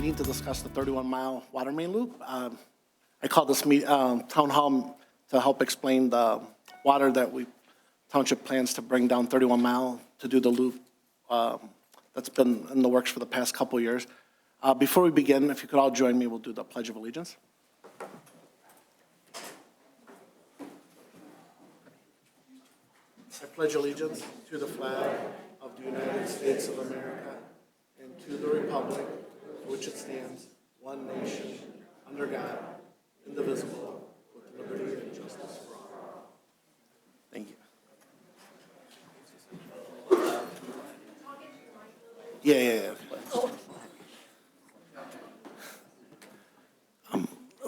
meeting to discuss the 31-mile water main loop. I called this town hall to help explain the water that Township plans to bring down 31 Mile to do the loop that's been in the works for the past couple years. Before we begin, if you could all join me, we'll do the Pledge of Allegiance. I pledge allegiance to the flag of the United States of America and to the republic for which it stands, one nation, under God, indivisible, with liberty and justice for all. Thank you. Yeah.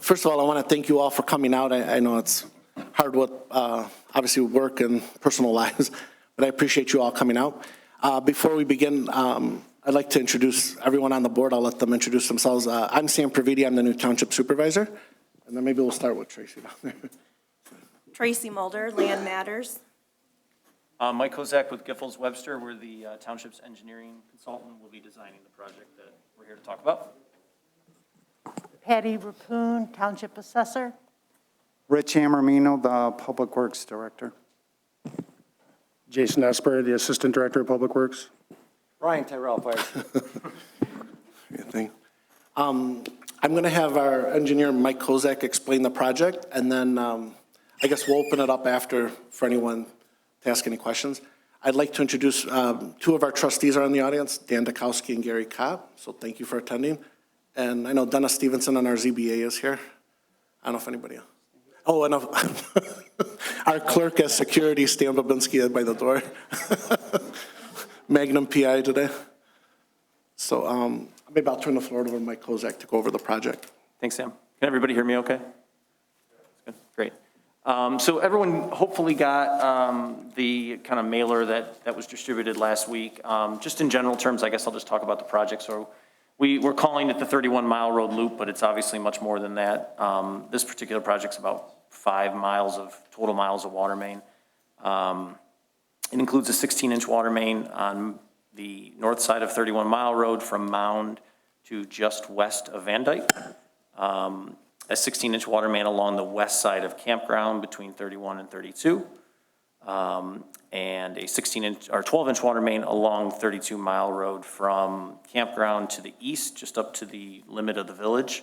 First of all, I want to thank you all for coming out. I know it's hard with, obviously, work and personal lives, but I appreciate you all coming out. Before we begin, I'd like to introduce everyone on the board. I'll let them introduce themselves. I'm Sam Praviti. I'm the new Township Supervisor. And then maybe we'll start with Tracy down there. Tracy Mulder, Land Matters. Mike Kozak with Giffords Webster. We're the Township's engineering consultant. We'll be designing the project that we're here to talk about. Patty Rapoon, Township Assessor. Rich Amormino, the Public Works Director. Jason Esper, the Assistant Director of Public Works. Ryan Tyrell, Fire. I'm going to have our engineer, Mike Kozak, explain the project, and then I guess we'll open it up after for anyone to ask any questions. I'd like to introduce two of our trustees are in the audience, Dan Dukowski and Gary Kopp, so thank you for attending. And I know Dennis Stevenson on our ZBA is here. I don't know if anybody else. Oh, and our clerk at security, Stan Babinski, by the door. Magnum PI today. So maybe I'll turn the floor over to Mike Kozak to go over the project. Thanks, Sam. Can everybody hear me okay? Good. Great. So everyone hopefully got the kind of mailer that was distributed last week. Just in general terms, I guess I'll just talk about the project. So we're calling it the 31-mile road loop, but it's obviously much more than that. This particular project's about 5 miles of total miles of water main. It includes a 16-inch water main on the north side of 31 Mile Road from Mound to just west of Van Dyke. A 16-inch water main along the west side of Campground between 31 and 32. And a 16-inch or 12-inch water main along 32 Mile Road from Campground to the east, just up to the limit of the village,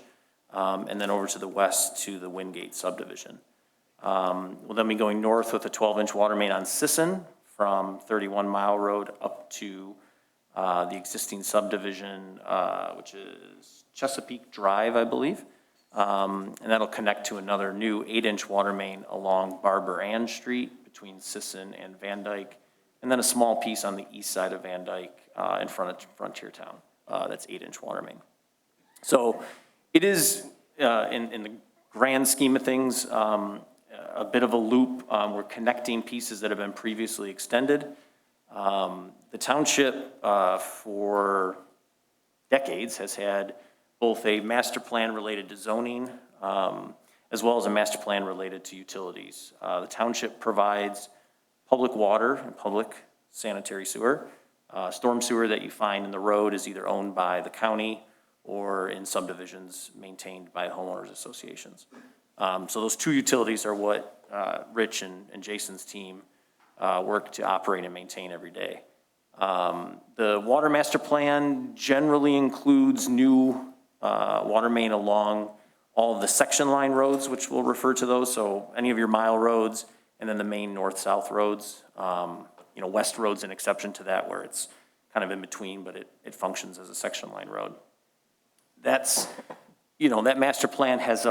and then over to the west to the Wingate subdivision. We'll then be going north with a 12-inch water main on Sisson from 31 Mile Road up to the existing subdivision, which is Chesapeake Drive, I believe. And that'll connect to another new 8-inch water main along Barber Ann Street between Sisson and Van Dyke, and then a small piece on the east side of Van Dyke in front of Frontier Town. That's 8-inch water main. So it is, in the grand scheme of things, a bit of a loop. We're connecting pieces that have been previously extended. The township for decades has had both a master plan related to zoning as well as a master plan related to utilities. The township provides public water and public sanitary sewer. Storm sewer that you find in the road is either owned by the county or in subdivisions maintained by homeowners associations. So those two utilities are what Rich and Jason's team work to operate and maintain every day. The water master plan generally includes new water main along all of the section line roads, which we'll refer to those. So any of your mile roads, and then the main north-south roads. West road's an exception to that, where it's kind of in between, but it functions as a section line road. That's, that master plan has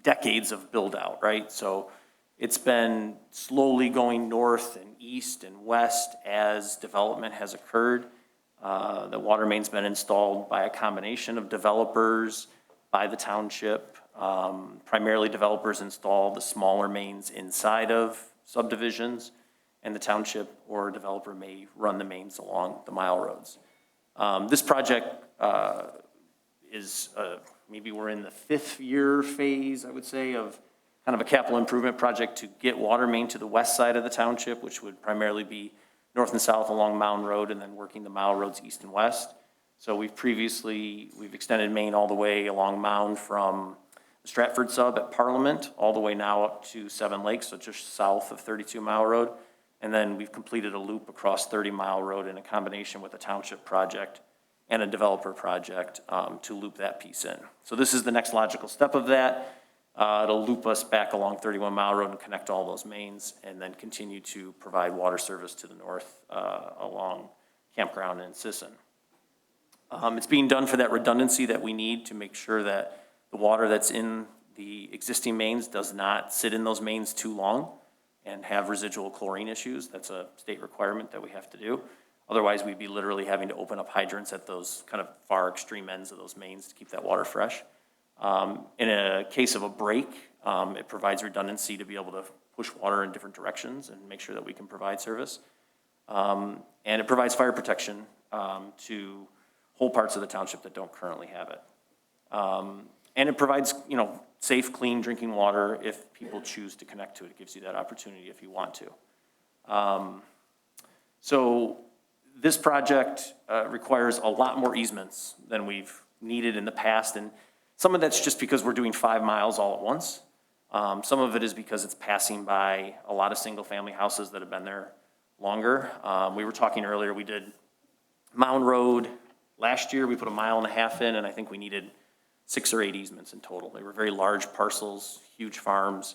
decades of build out, right? So it's been slowly going north and east and west as development has occurred. The water main's been installed by a combination of developers, by the township. Primarily developers install the smaller mains inside of subdivisions, and the township or developer may run the mains along the mile roads. This project is maybe we're in the 5th year phase, I would say, of kind of a capital improvement project to get water main to the west side of the township, which would primarily be north and south along Mound Road, and then working the mile roads east and west. So we've extended main all the way along Mound from the Stratford sub at Parliament, all the way now up to Seven Lakes, so just south of 32 Mile Road. And then we've completed a loop across 30 Mile Road in a combination with a township project and a developer project to loop that piece in. So this is the next logical step of that. It'll loop us back along 31 Mile Road and connect all those mains, and then continue to provide water service to the north along Campground and Sisson. It's being done for that redundancy that we need to make sure that the water that's in the existing mains does not sit in those mains too long and have residual chlorine issues. That's a state requirement that we have to do. Otherwise, we'd be literally having to open up hydrants at those kind of far extreme ends of those mains to keep that water fresh. In a case of a break, it provides redundancy to be able to push water in different directions and make sure that we can provide service. And it provides fire protection to whole parts of the township that don't currently have it. And it provides, safe, clean drinking water if people choose to connect to it. It gives you that opportunity if you want to. So this project requires a lot more easements than we've needed in the past, and some of that's just because we're doing 5 miles all at once. Some of it is because it's passing by a lot of single-family houses that have been there longer. We were talking earlier, we did Mound Road last year. We put 1.5 miles in, and I think we needed 6 or 8 easements in total. They were very large parcels, huge farms,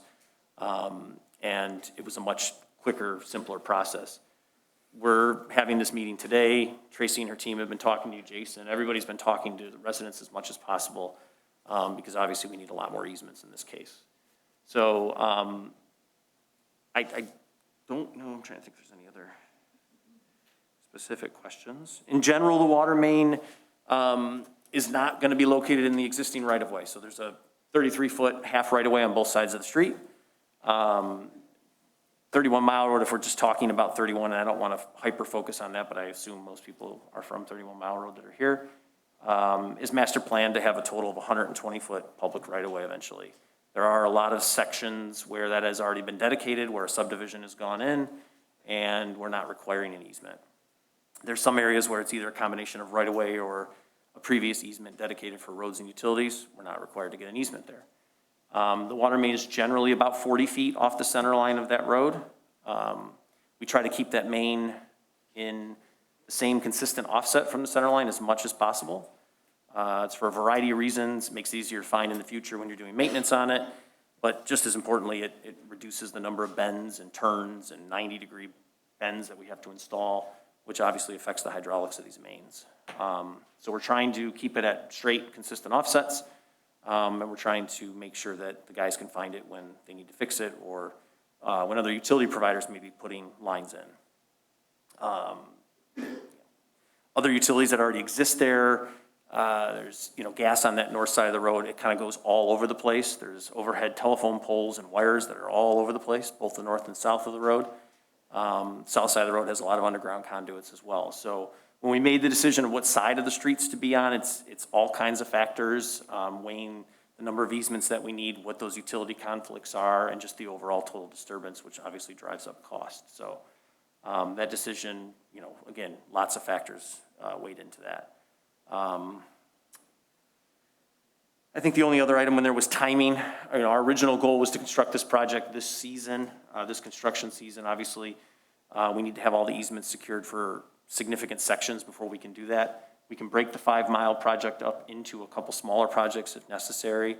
and it was a much quicker, simpler process. We're having this meeting today. Tracy and her team have been talking to you, Jason. Everybody's been talking to the residents as much as possible because obviously we need a lot more easements in this case. So I don't know, I'm trying to think if there's any other specific questions. In general, the water main is not going to be located in the existing right-of-way. So there's a 33-foot half right-of-way on both sides of the street. 31 Mile Road, if we're just talking about 31, and I don't want to hyper-focus on that, but I assume most people are from 31 Mile Road that are here, is master planned to have a total of 120-foot public right-of-way eventually. There are a lot of sections where that has already been dedicated, where a subdivision has gone in, and we're not requiring an easement. There's some areas where it's either a combination of right-of-way or a previous easement dedicated for roads and utilities. We're not required to get an easement there. The water main is generally about 40 feet off the center line of that road. We try to keep that main in the same consistent offset from the center line as much as possible. It's for a variety of reasons. It makes it easier to find in the future when you're doing maintenance on it. But just as importantly, it reduces the number of bends and turns and 90-degree bends that we have to install, which obviously affects the hydraulics of these mains. So we're trying to keep it at straight, consistent offsets. And we're trying to make sure that the guys can find it when they need to fix it or when other utility providers may be putting lines in. Other utilities that already exist there, there's gas on that north side of the road. It kind of goes all over the place. There's overhead telephone poles and wires that are all over the place, both the north and south of the road. South side of the road has a lot of underground conduits as well. So when we made the decision of what side of the streets to be on, it's all kinds of factors, weighing the number of easements that we need, what those utility conflicts are, and just the overall total disturbance, which obviously drives up cost. So that decision, again, lots of factors weighed into that. I think the only other item when there was timing, our original goal was to construct this project this season, this construction season. Obviously, we need to have all the easements secured for significant sections before we can do that. We can break the 5-mile project up into a couple smaller projects if necessary.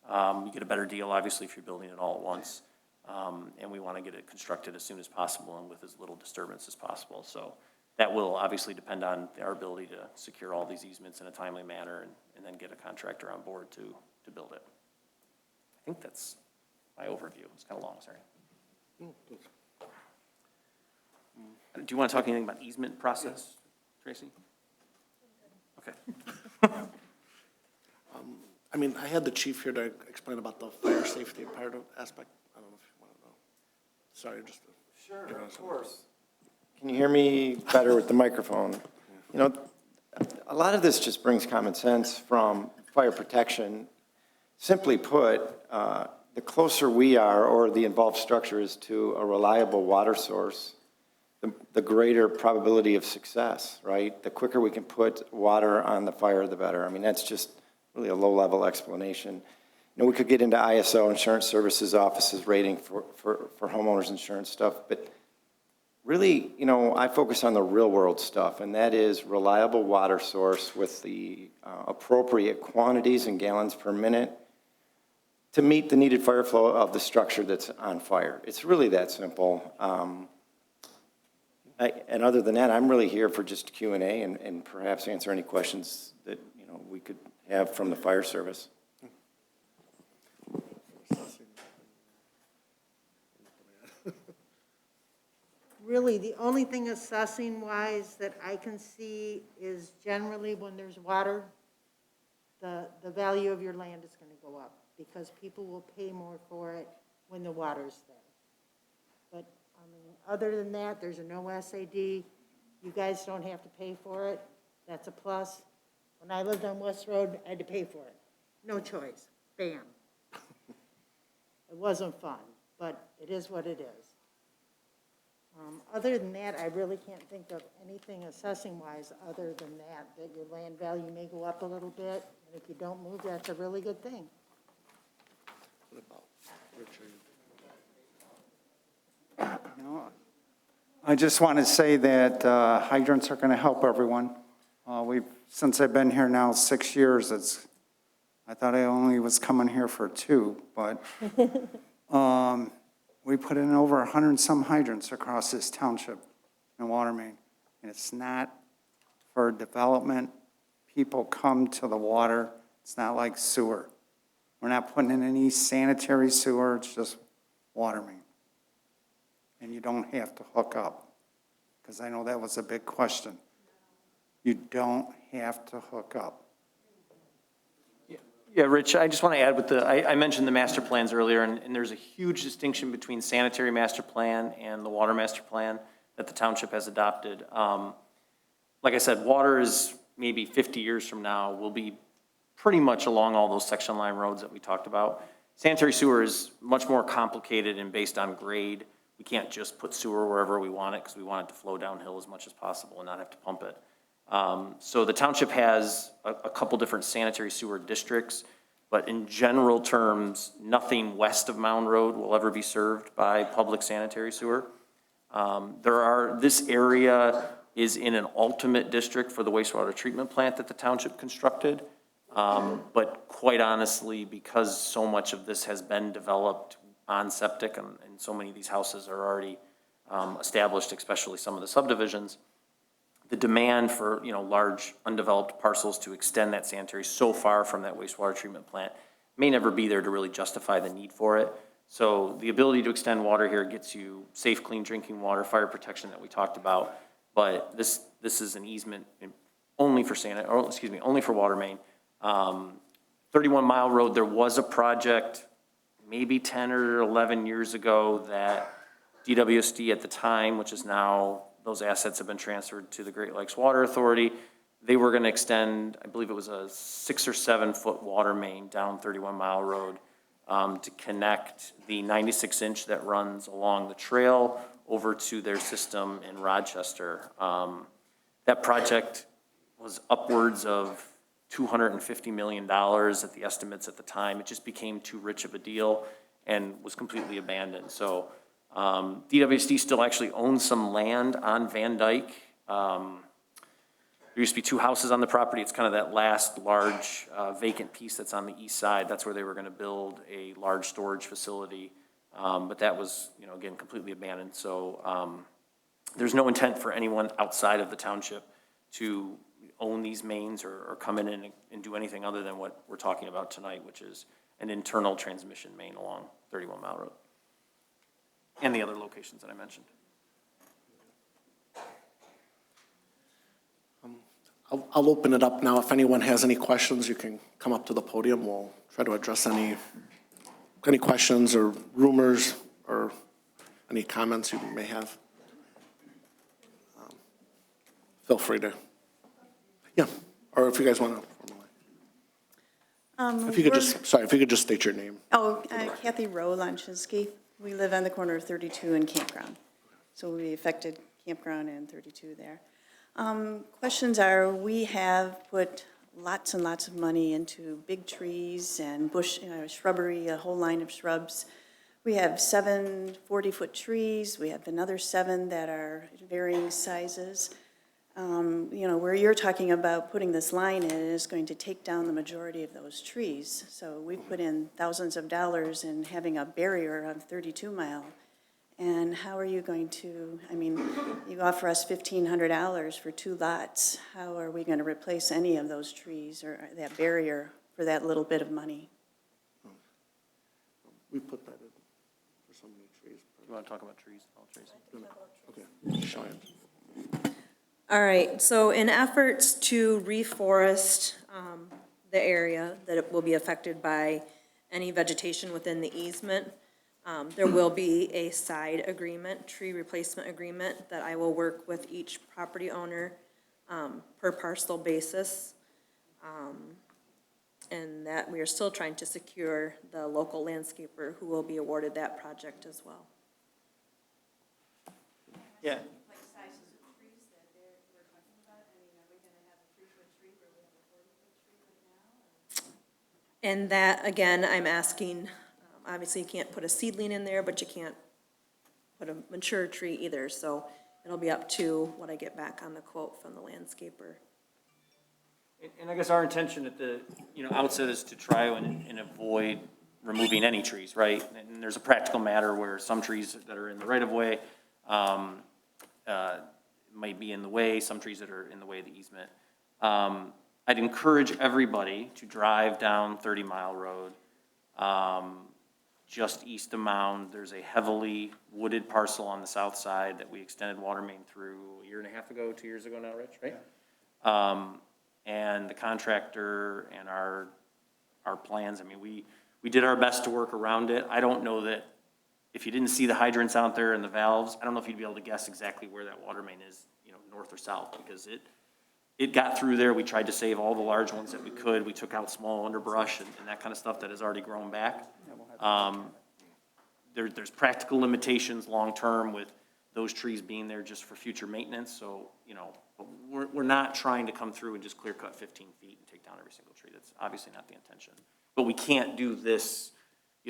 You get a better deal, obviously, if you're building it all at once. And we want to get it constructed as soon as possible and with as little disturbance as possible. So that will obviously depend on our ability to secure all these easements in a timely manner and then get a contractor on board to build it. I think that's my overview. It's kind of long, sorry. Do you want to talk anything about easement process, Tracy? Okay. I had the chief here to explain about the fire safety part of aspect. I don't know if you want to know. Sorry, just. Sure, of course. Can you hear me better with the microphone? A lot of this just brings common sense from fire protection. Simply put, the closer we are or the involved structure is to a reliable water source, the greater probability of success, right? The quicker we can put water on the fire, the better. I mean, that's just really a low-level explanation. You know, we could get into ISO, Insurance Services Office's rating for homeowners insurance stuff, but really, you know, I focus on the real-world stuff, and that is reliable water source with the appropriate quantities and gallons per minute to meet the needed fire flow of the structure that's on fire. It's really that simple. And other than that, I'm really here for just Q&A and perhaps answer any questions that, you know, we could have from the fire service. Really, the only thing assessing-wise that I can see is generally when there's water, the value of your land is going to go up because people will pay more for it when the water's there. But, I mean, other than that, there's a no SAD. You guys don't have to pay for it. That's a plus. When I lived on West Road, I had to pay for it. No choice. Bam. It wasn't fun, but it is what it is. Other than that, I really can't think of anything assessing-wise other than that your land value may go up a little bit. And if you don't move, that's a really good thing. What about Richard? You know, I just want to say that hydrants are going to help everyone. Since I've been here now 6 years, I thought I only was coming here for 2, but we put in over 100 and some hydrants across this township and water main. And it's not for development. People come to the water. It's not like sewer. We're not putting in any sanitary sewer. It's just water main. And you don't have to hook up, because I know that was a big question. You don't have to hook up. Yeah, Rich, I just want to add with I mentioned the master plans earlier, and there's a huge distinction between sanitary master plan and the water master plan that the township has adopted. Like I said, water is maybe 50 years from now will be pretty much along all those section line roads that we talked about. Sanitary sewer is much more complicated and based on grade. We can't just put sewer wherever we want it because we want it to flow downhill as much as possible and not have to pump it. So the township has a couple different sanitary sewer districts, but in general terms, nothing west of Mound Road will ever be served by public sanitary sewer. This area is in an ultimate district for the wastewater treatment plant that the township constructed. But quite honestly, because so much of this has been developed on septic and so many of these houses are already established, especially some of the subdivisions, the demand for, you know, large undeveloped parcels to extend that sanitary so far from that wastewater treatment plant may never be there to really justify the need for it. So the ability to extend water here gets you safe, clean drinking water, fire protection that we talked about, but this is an easement only for only for water main. 31 Mile Road, there was a project maybe 10 or 11 years ago that DWSD at the time, which is now, those assets have been transferred to the Great Lakes Water Authority. They were going to extend, I believe it was a 6 or 7 foot water main down 31 Mile Road to connect the 96-inch that runs along the trail over to their system in Rochester. That project was upwards of $250 million at the estimates at the time. It just became too rich of a deal and was completely abandoned. So DWSD still actually owns some land on Van Dyke. There used to be 2 houses on the property. It's kind of that last large vacant piece that's on the east side. That's where they were going to build a large storage facility. But that was, you know, again, completely abandoned. So there's no intent for anyone outside of the township to own these mains or come in and do anything other than what we're talking about tonight, which is an internal transmission main along 31 Mile Road and the other locations that I mentioned. I'll open it up now. If anyone has any questions, you can come up to the podium. We'll try to address any questions or rumors or any comments you may have. Feel free to, yeah, or if you guys want to formalize. If you could just state your name. Kathy Rowe Lanczynski. We live on the corner of 32 and Campground. So we affected campground and 32 there. Questions are, we have put lots and lots of money into big trees and bush, shrubbery, a whole line of shrubs. We have 7 40-foot trees. We have another 7 that are varying sizes. Where you're talking about putting this line in is going to take down the majority of those trees. So we've put in thousands of dollars in having a barrier on 32 Mile. And how are you going to, you offer us $1,500 for 2 lots. How are we going to replace any of those trees or that barrier for that little bit of money? We put that in for so many trees. You want to talk about trees? Tracy? Okay, show it. All right, so in efforts to reforest the area that it will be affected by any vegetation within the easement, there will be a side agreement, tree replacement agreement, that I will work with each property owner per parcel basis. And that we are still trying to secure the local landscaper who will be awarded that project as well. Yeah. Like sizes of trees that we're talking about? Are we going to have a 3-foot tree where we have a 40-foot tree right now? And that, again, I'm asking, obviously you can't put a seedling in there, but you can't put a mature tree either. So it'll be up to what I get back on the quote from the landscaper. And I guess our intention at the, outset is to try and avoid removing any trees, right? And there's a practical matter where some trees that are in the right of way might be in the way, some trees that are in the way of the easement. I'd encourage everybody to drive down 30 Mile Road. Just east of Mound, there's a heavily wooded parcel on the south side that we extended water main through a year and a half ago, 2 years ago now, Rich, right? And the contractor and our plans, we did our best to work around it. I don't know that, if you didn't see the hydrants out there and the valves, I don't know if you'd be able to guess exactly where that water main is, north or south, because it got through there. We tried to save all the large ones that we could. We took out small underbrush and that kind of stuff that has already grown back. There's practical limitations long-term with those trees being there just for future maintenance, so, but we're not trying to come through and just clear cut 15 feet and take down every single tree. That's obviously not the intention. But we can't do this,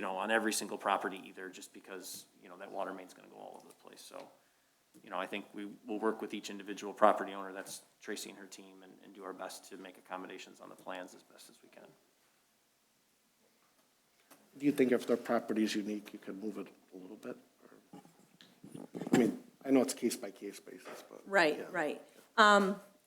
on every single property either, just because, that water main's gonna go all over the place. So, I think we will work with each individual property owner, that's Tracy and her team, and do our best to make accommodations on the plans as best as we can. Do you think if their property is unique, you could move it a little bit? Or, I know it's case-by-case basis, but. Right, yeah. right.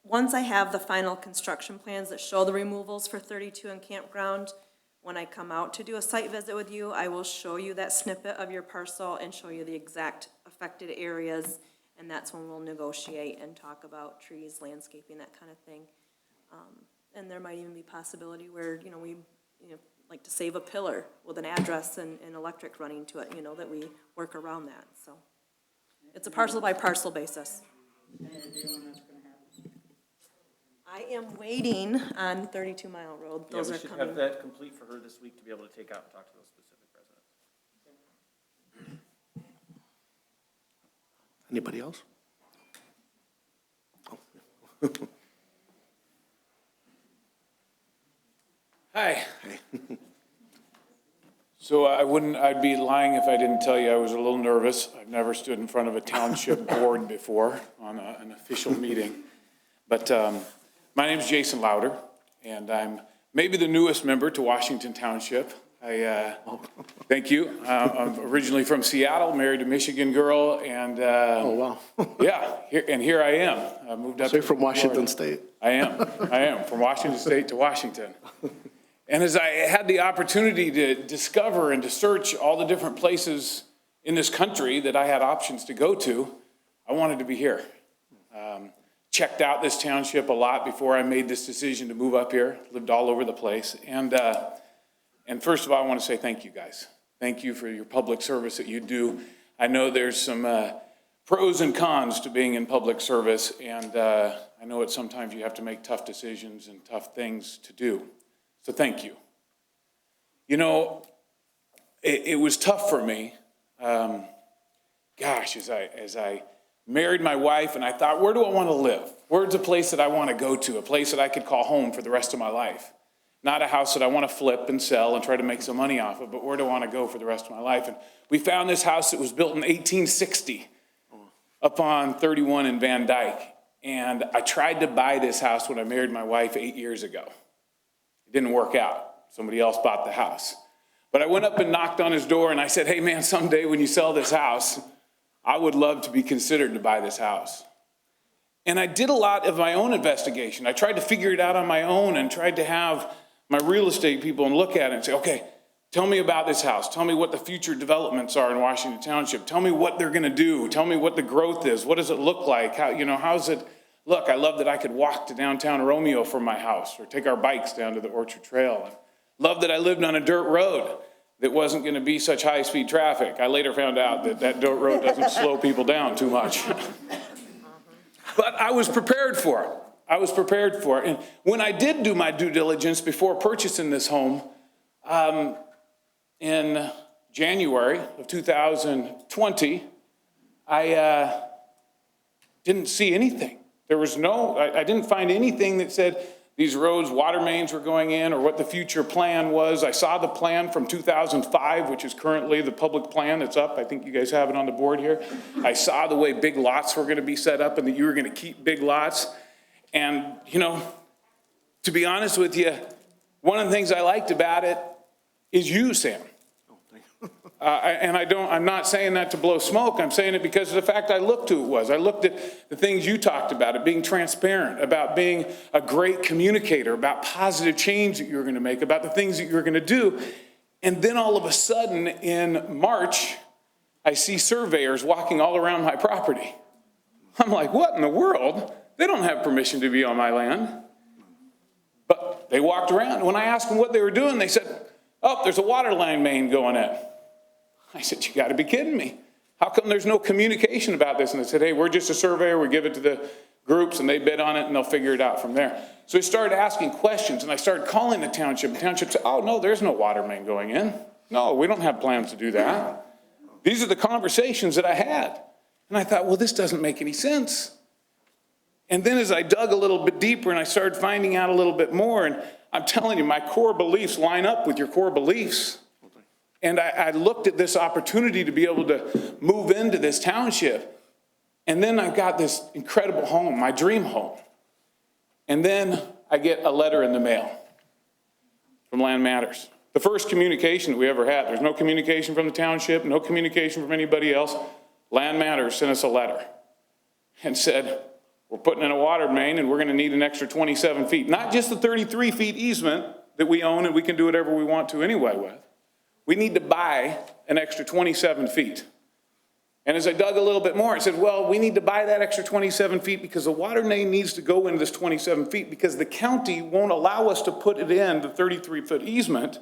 Once I have the final construction plans that show the removals for 32 and campground, when I come out to do a site visit with you, I will show you that snippet of your parcel and show you the exact affected areas, and that's when we'll negotiate and talk about trees, landscaping, that kind of thing. And there might even be possibility where, we, like to save a pillar with an address and electric running to it, that we work around that, so. It's a parcel by parcel basis. I am waiting on 32 Mile Road. Those we are should coming. have that complete for her this week to be able to take out and talk to those specific residents. Anybody else? Hi. So I'd be lying if I didn't tell you I was a little nervous. I've never stood in front of a township board before on an official meeting. But my name's Jason Louder, and I'm maybe the newest member to Washington Township. Thank you. I'm originally from Seattle, married a Michigan girl, and Oh, wow. yeah, here I am. I moved up. So you're from to Washington Florida. State? I am, from Washington State to Washington. And as I had the opportunity to discover and to search all the different places in this country that I had options to go to, I wanted to be here. Checked out this township a lot before I made this decision to move up here, lived all over the place. And first of all, I want to say thank you guys. Thank you for your public service that you do. I know there's some pros and cons to being in public service, and I know that sometimes you have to make tough decisions and tough things to do. So thank you. It was tough for me, as I married my wife, and I thought, where do I want to live? Where's a place that I want to go to, a place that I could call home for the rest of my life? Not a house that I want to flip and sell and try to make some money off of, but where do I want to go for the rest of my life? And we found this house that was built in 1860 up on 31 in Van Dyke. And I tried to buy this house when I married my wife 8 years ago. It didn't work out. Somebody else bought the house. But I went up and knocked on his door and I said, hey man, someday when you sell this house, I would love to be considered to buy this house. And I did a lot of my own investigation. I tried to figure it out on my own and tried to have my real estate people and look at it and say, okay, tell me about this house. Tell me what the future developments are in Washington Township. Tell me what they're gonna do. Tell me what the growth is. What does it look like? How's it look? I love that I could walk to downtown Romeo from my house or take our bikes down to the Orchard Trail. I love that I lived on a dirt road that wasn't gonna be such high-speed traffic. I later found out that that dirt road doesn't slow people down too much. But I was prepared for it. And when I did do my due diligence before purchasing this home, in January of 2020, I didn't see anything. I didn't find anything that said these roads, water mains were going in or what the future plan was. I saw the plan from 2005, which is currently the public plan that's up. I think you guys have it on the board here. I saw the way big lots were gonna be set up and that you were gonna keep big lots. And, to be honest with you, one of the things I liked about it is you, Sam. I'm not saying that to blow smoke. I'm saying it because of the fact I looked who it was. I looked at the things you talked about, it being transparent, about being a great communicator, about positive change that you were going to make, about the things that you were going to do. And then all of a sudden in March, I see surveyors walking all around my property. I'm like, what in the world? They don't have permission to be on my land. But they walked around. When I asked them what they were doing, they said, oh, there's a water line main going in. I said, you gotta be kidding me. How come there's no communication about this? And they said, hey, we're just a surveyor. We give it to the groups and they bid on it and they'll figure it out from there. So I started asking questions and I started calling the township. The township said, oh, no, there's no water main going in. No, we don't have plans to do that. These are the conversations that I had. And I thought, well, this doesn't make any sense. And then as I dug a little bit deeper and I started finding out a little bit more, and I'm telling you, my core beliefs line up with your core beliefs. And I looked at this opportunity to be able to move into this township. And then I got this incredible home, my dream home. And then I get a letter in the mail from Land Matters. The first communication that we ever had. There's no communication from the township, no communication from anybody else. Land Matters sent us a letter and said, we're putting in a water main and we're gonna need an extra 27 feet. Not just the 33 feet easement that we own and we can do whatever we want to anyway with. We need to buy an extra 27 feet. And as I dug a little bit more, I said, well, we need to buy that extra 27 feet because the water main needs to go into this 27 feet because the county won't allow us to put it in the 33-foot easement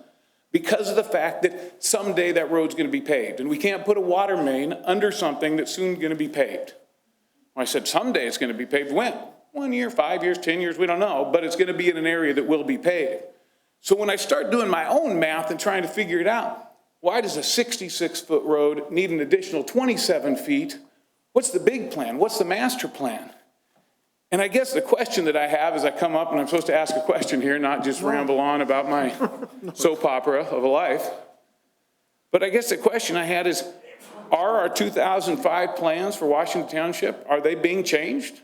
because of the fact that someday that road's gonna be paved. And we can't put a water main under something that's soon gonna be paved. I said, someday it's going to be paved. When? 1 year, 5 years, 10 years, we don't know, but it's going to be in an area that will be paved. So when I start doing my own math and trying to figure it out, why does a 66-foot road need an additional 27 feet? What's the big plan? What's the master plan? And I guess the question that I have as I come up, and I'm supposed to ask a question here, not just ramble on about my soap opera of a life, but I guess the question I had is, are our 2005 plans for Washington Township, are they being changed?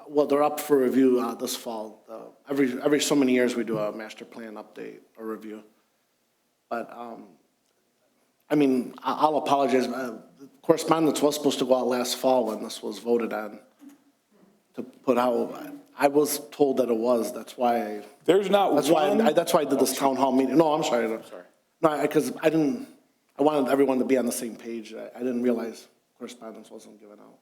Well, they're up for review this fall. Every so many years, we do a master plan update or review. But, I'll apologize. Correspondence was supposed to go out last fall when this was voted on to put out. I was told that it was. That's why. There's not that's one. That's why I did this town hall meeting. No, I'm sorry. No, because I wanted everyone to be on the same page. I didn't realize correspondence wasn't given out.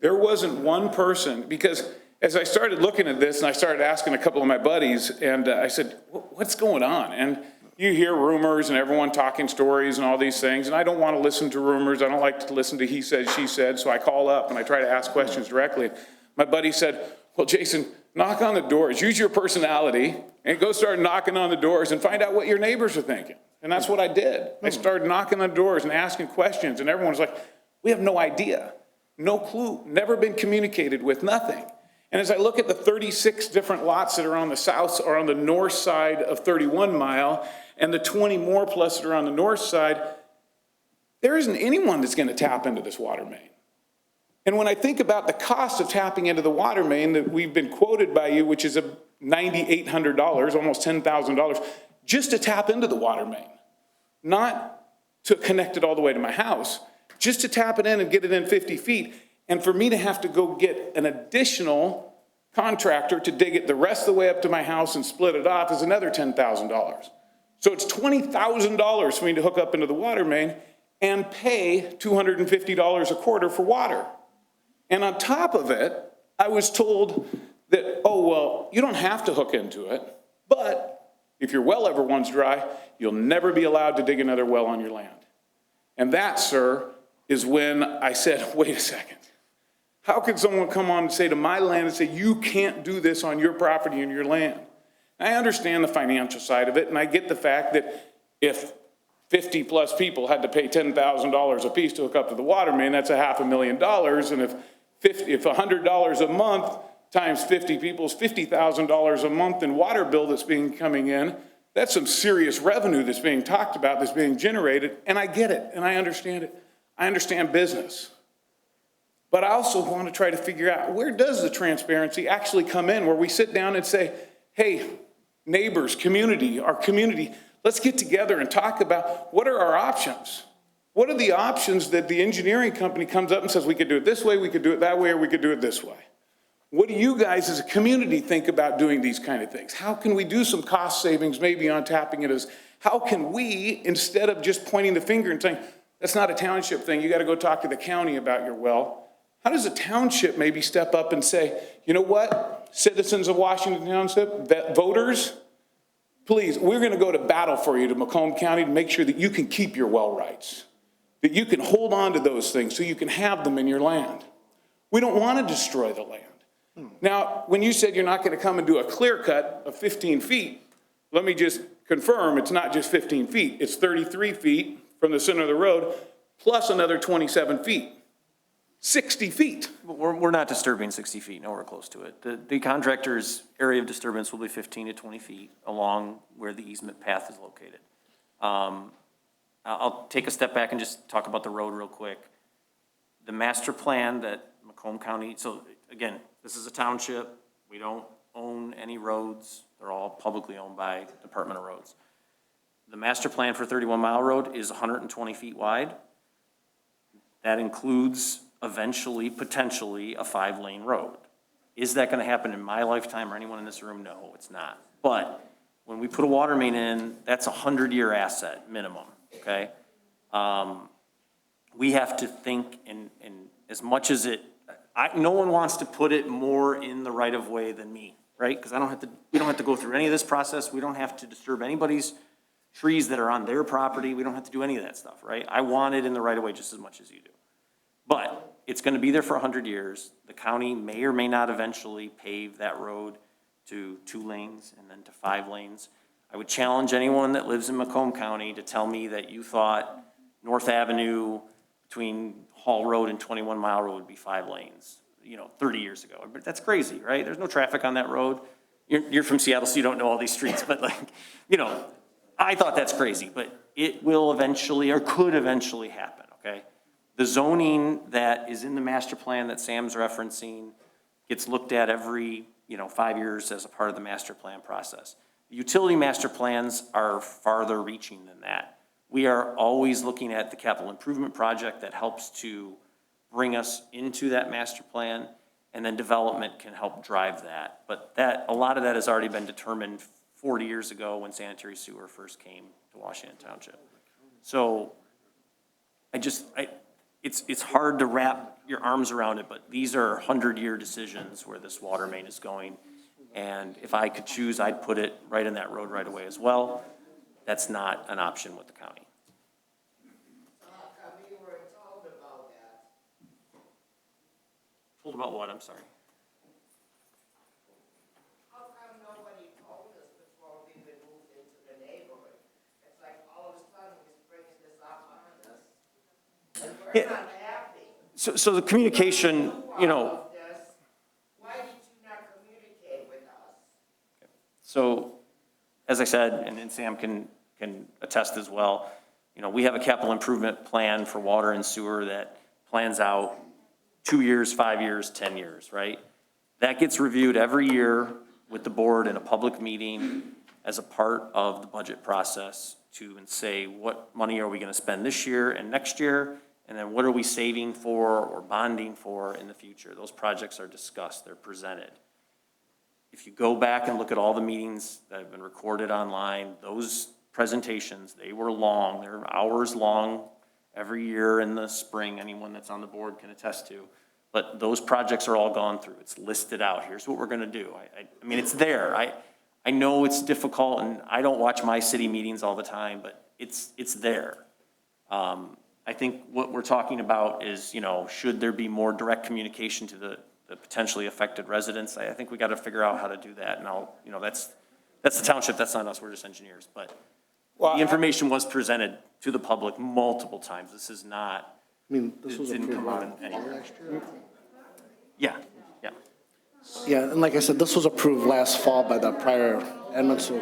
There wasn't one person, because as I started looking at this and I started asking a couple of my buddies, and I said, what's going on? And you hear rumors and everyone talking stories and all these things, and I don't want to listen to rumors. I don't like to listen to he said, she said, so I call up and I try to ask questions directly. My buddy said, well, Jason, Knock on the doors, use your personality, and go start knocking on the doors and find out what your neighbors are thinking. And that's what I did. I started knocking on doors and asking questions, and everyone was like, we have no idea, no clue, never been communicated with, nothing. And as I look at the 36 different lots that are on the south or on the north side of 31 Mile, and the 20 more plus that are on the north side, there isn't anyone that's going to tap into this water main. And when I think about the cost of tapping into the water main that we've been quoted by you, which is $9,800, almost $10,000, just to tap into the water main, not to connect it all the way to my house, just to tap it in and get it in 50 feet, and for me to have to go get an additional contractor to dig it the rest of the way up to my house and split it off is another $10,000. So it's $20,000 for me to hook up into the water main and pay $250 a quarter for water. And on top of it, I was told that, oh, well, you don't have to hook into it, but if your well ever runs dry, you'll never be allowed to dig another well on your land. And that, sir, is when I said, wait a second. How can someone come on and say to my land and say, you can't do this on your property and your land? I understand the financial side of it, and I get the fact that if 50 plus people had to pay $10,000 a piece to hook up to the water main, that's $500,000. And if $100 a month times 50 people is $50,000 a month in water bill that's coming in, that's some serious revenue that's being talked about, that's being generated. And I get it, and I understand it. I understand business. But I also want to try to figure out, where does the transparency actually come in, where we sit down and say, hey, neighbors, community, our community, let's get together and talk about what are our options. What are the options that the engineering company comes up and says, we could do it this way, we could do it that way, or we could do it this way? What do you guys as a community think about doing these kind of things? How can we do some cost savings maybe on tapping it? How can we, instead of just pointing the finger and saying, that's not a township thing, you got to go talk to the county about your well, how does a township maybe step up and say, you know what, citizens of Washington Township, voters, please, we're going to go to battle for you to Macomb County to make sure that you can keep your well rights, that you can hold on to those things so you can have them in your land. We don't want to destroy the land. Now, when you said you're not going to come and do a clear cut of 15 feet, let me just confirm it's not just 15 feet. It's 33 feet from the center of the road plus another 27 feet. 60 feet. We're not disturbing 60 feet, nowhere close to it. The contractor's area of disturbance will be 15 to 20 feet along where the easement path is located. I'll take a step back and just talk about the road real quick. The master plan that Macomb County, so again, this is a township. We don't own any roads. They're all publicly owned by Department of Roads. The master plan for 31 Mile Road is 120 feet wide. That includes eventually, potentially, a 5-lane road. Is that going to happen in my lifetime or anyone in this room? No, it's not. But when we put a water main in, that's a 100-year asset minimum, okay? We have to think, and as much as no one wants to put it more in the right of way than me, right? Because we don't have to go through any of this process. We don't have to disturb anybody's trees that are on their property. We don't have to do any of that stuff, right? I want it in the right of way just as much as you do. But it's going to be there for 100 years. The county may or may not eventually pave that road to 2 lanes and then to 5 lanes. I would challenge anyone that lives in Macomb County to tell me that you thought North Avenue between Hall Road and 21 Mile Road would be 5 lanes, 30 years ago. But that's crazy, right? There's no traffic on that road. You're from Seattle, so you don't know all these streets, but I thought that's crazy, but it will eventually or could eventually happen, okay? The zoning that is in the master plan that Sam's referencing gets looked at every, 5 years as a part of the master plan process. The utility master plans are farther reaching than that. We are always looking at the capital improvement project that helps to bring us into that master plan, and then development can help drive that. But a lot of that has already been determined 40 years ago when sanitary sewer first came to Washington Township. So it's hard to wrap your arms around it, but these are 100-year decisions where this water main is going. And if I could choose, I'd put it right in that road right away as well. That's not an option with the county. We were told about that. Told about what, I'm sorry? We're not happy. So the communication, you know, Why did you not communicate with us? so, as I said, and Sam can attest as well, you know, we have a capital improvement plan for water and sewer that plans out 2 years, 5 years, 10 years, right? That gets reviewed every year with the board in a public meeting as a part of the budget process to say, what money are we gonna spend this year and next year? And then what are we saving for or bonding for in the future? Those projects are discussed, they're presented. If you go back and look at all the meetings that have been recorded online, those presentations, they were long, they're hours long every year in the spring, anyone that's on the board can attest to. But those projects are all gone through, it's listed out, here's what we're gonna do. I mean, it's there, I know it's difficult, and I don't watch my city meetings all the time, but it's there. I think what we're talking about is, you know, should there be more direct communication to the potentially affected residents? I think we got to figure out how to do that. And you know, that's the township, that's not us, we're just engineers. But the information was presented to the public multiple times. This is not, I mean, this was didn't approved come out anywhere. last year. Yeah. Yeah, and like I said, this was approved last fall by the prior amendment, so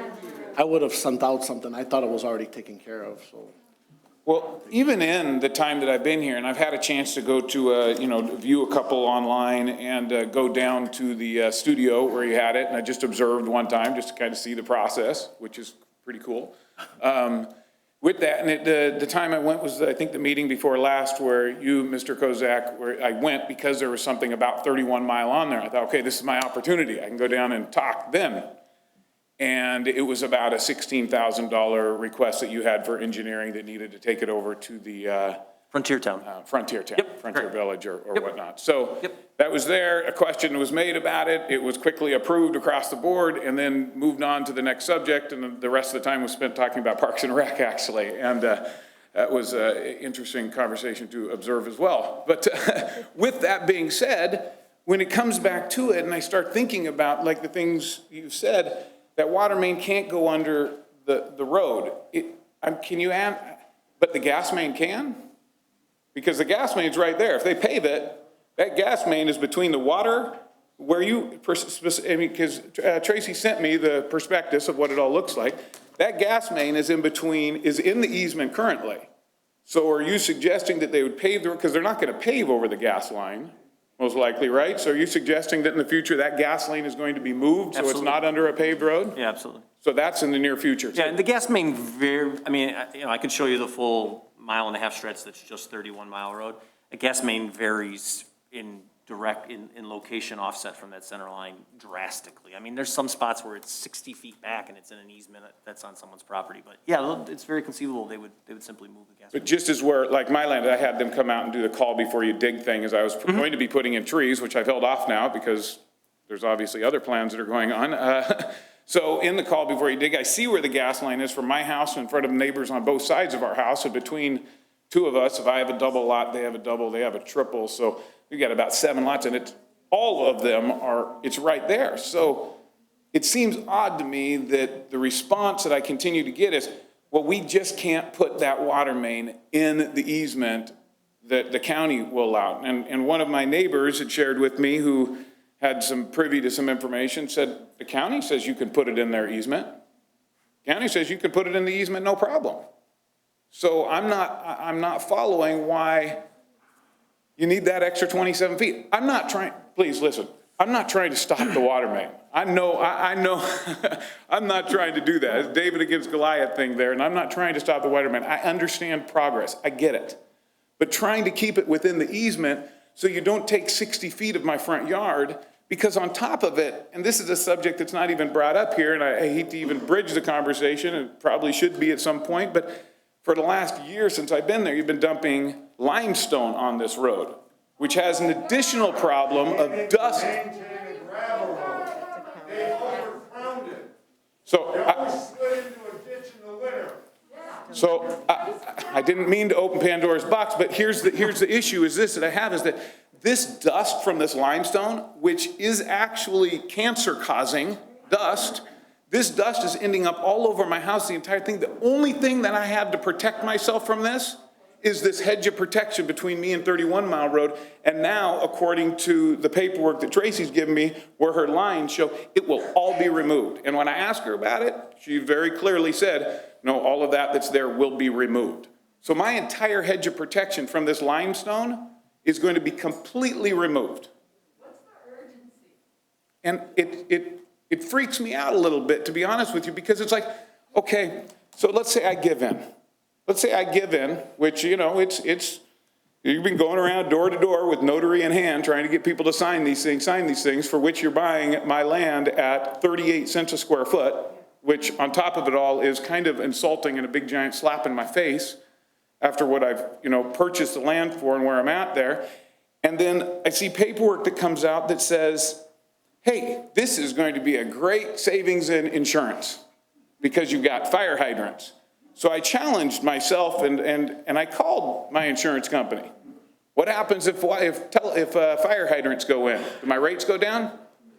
I would have sent out something. I thought it was already taken care of, so. Well, even in the time that I've been here, and I've had a chance to go to, you know, view a couple online and go down to the studio where you had it, and I just observed one time just to kind of see the process, which is pretty cool. With that, and the time I went was, I think, the meeting before last where you, Mr. Kozak, where I went because there was something about 31 Mile on there. I thought, okay, this is my opportunity. I can go down and talk then. And it was about a $16,000 request that you had for engineering that needed to take it over to the Frontier Town. Frontier Town, Yep, Frontier correct. Village or Yep. whatnot. So Yep. that was there, a question was made about it, it was quickly approved across the board, and then moved on to the next subject, and the rest of the time was spent talking about Parks and Rec, actually. And that was an interesting conversation to observe as well. But with that being said, when it comes back to it, and I start thinking about, like the things you said, that water main can't go under the road. Can you add, but the gas main can? Because the gas main's right there. If they pave it, that gas main is between the water, where you, I mean, because Tracy sent me the prospectus of what it all looks like. That gas main is in between, is in the easement currently. So are you suggesting that they would pave the, because they're not gonna pave over the gas line, most likely, right? So are you suggesting that in the future, that gas lane is going to be moved, so it's Absolutely. not under a paved road? Yeah, absolutely. So that's in the near future? Yeah, and the gas main I mean, you know, I could show you the full 1.5 mile stretch that's just 31 Mile Road. The gas main varies in location offset from that center line drastically. I mean, there's some spots where it's 60 feet back and it's in an easement that's on someone's property. But yeah, it's very conceivable they would simply move the gas main. But just as where, like my land, I had them come out and do the call before you dig thing, as I was going to be putting in trees, which I've held off now because there's obviously other plans that are going on. So in the call before you dig, I see where the gas line is from my house in front of neighbors on both sides of our house. And between two of us, if I have a double lot, they have a double, they have a triple. So we got about 7 lots, and all of them it's right there. So it seems odd to me that the response that I continue to get is, well, we just can't put that water main in the easement that the county will allow. And one of my neighbors had shared with me, who had some privy to some information, said, the county says you can put it in their easement. County says you can put it in the easement, no problem. So I'm not following why you need that extra 27 feet. I'm not trying, please listen, I'm not trying to stop the water main. I know, I'm not trying to do that. It's David against Goliath thing there, and I'm not trying to stop the water main. I understand progress, I get it. But trying to keep it within the easement so you don't take 60 feet of my front yard, because on top of it, and this is a subject that's not even brought up here, and I hate to even bridge the conversation, it probably should be at some point, but for the last year since I've been there, you've been dumping limestone on this road, which has an additional problem of dust. So I didn't mean to open Pandora's box, but here's the issue is this that I have is that this dust from this limestone, which is actually cancer-causing dust, this dust is ending up all over my house, the entire thing. The only thing that I have to protect myself from this is this hedge of protection between me and 31 Mile Road. And now, according to the paperwork that Tracy's given me, where her lines show, it will all be removed. And when I asked her about it, she very clearly said, no, all of that that's there will be removed. So my entire hedge of protection from this limestone is going to be completely removed. What's the urgency? And it freaks me out a little bit, to be honest with you, because it's like, okay, so let's say I give in. Let's say I give in, which, you know, you've been going around door to door with notary in hand trying to get people to sign these things for which you're buying my land at 38 cents a square foot, which on top of it all is kind of insulting and a big giant slap in my face after what I've, you know, purchased the land for and where I'm at there. And then I see paperwork that comes out that says, hey, this is going to be a great savings in insurance because you've got fire hydrants. So I challenged myself and I called my insurance company. What happens if fire hydrants go in? Do my rates go down?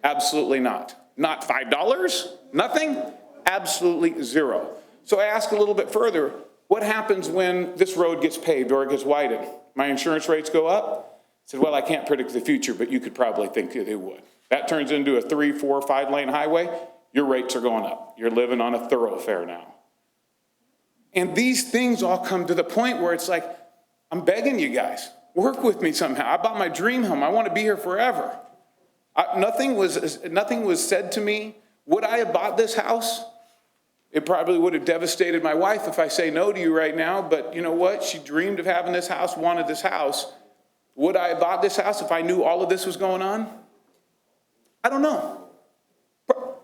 Absolutely not. Not $5? Nothing? Absolutely zero. So I asked a little bit further, what happens when this road gets paved or it gets widened? My insurance rates go up? I said, well, I can't predict the future, but you could probably think that it would. That turns into a 3, 4, 5 lane highway, your rates are going up. You're living on a thoroughfare now. And these things all come to the point where it's like, I'm begging you guys, work with me somehow. I bought my dream home. I want to be here forever. Nothing was said to me. Would I have bought this house? It probably would have devastated my wife if I say no to you right now, but you know what? She dreamed of having this house, wanted this house. Would I have bought this house if I knew all of this was going on? I don't know.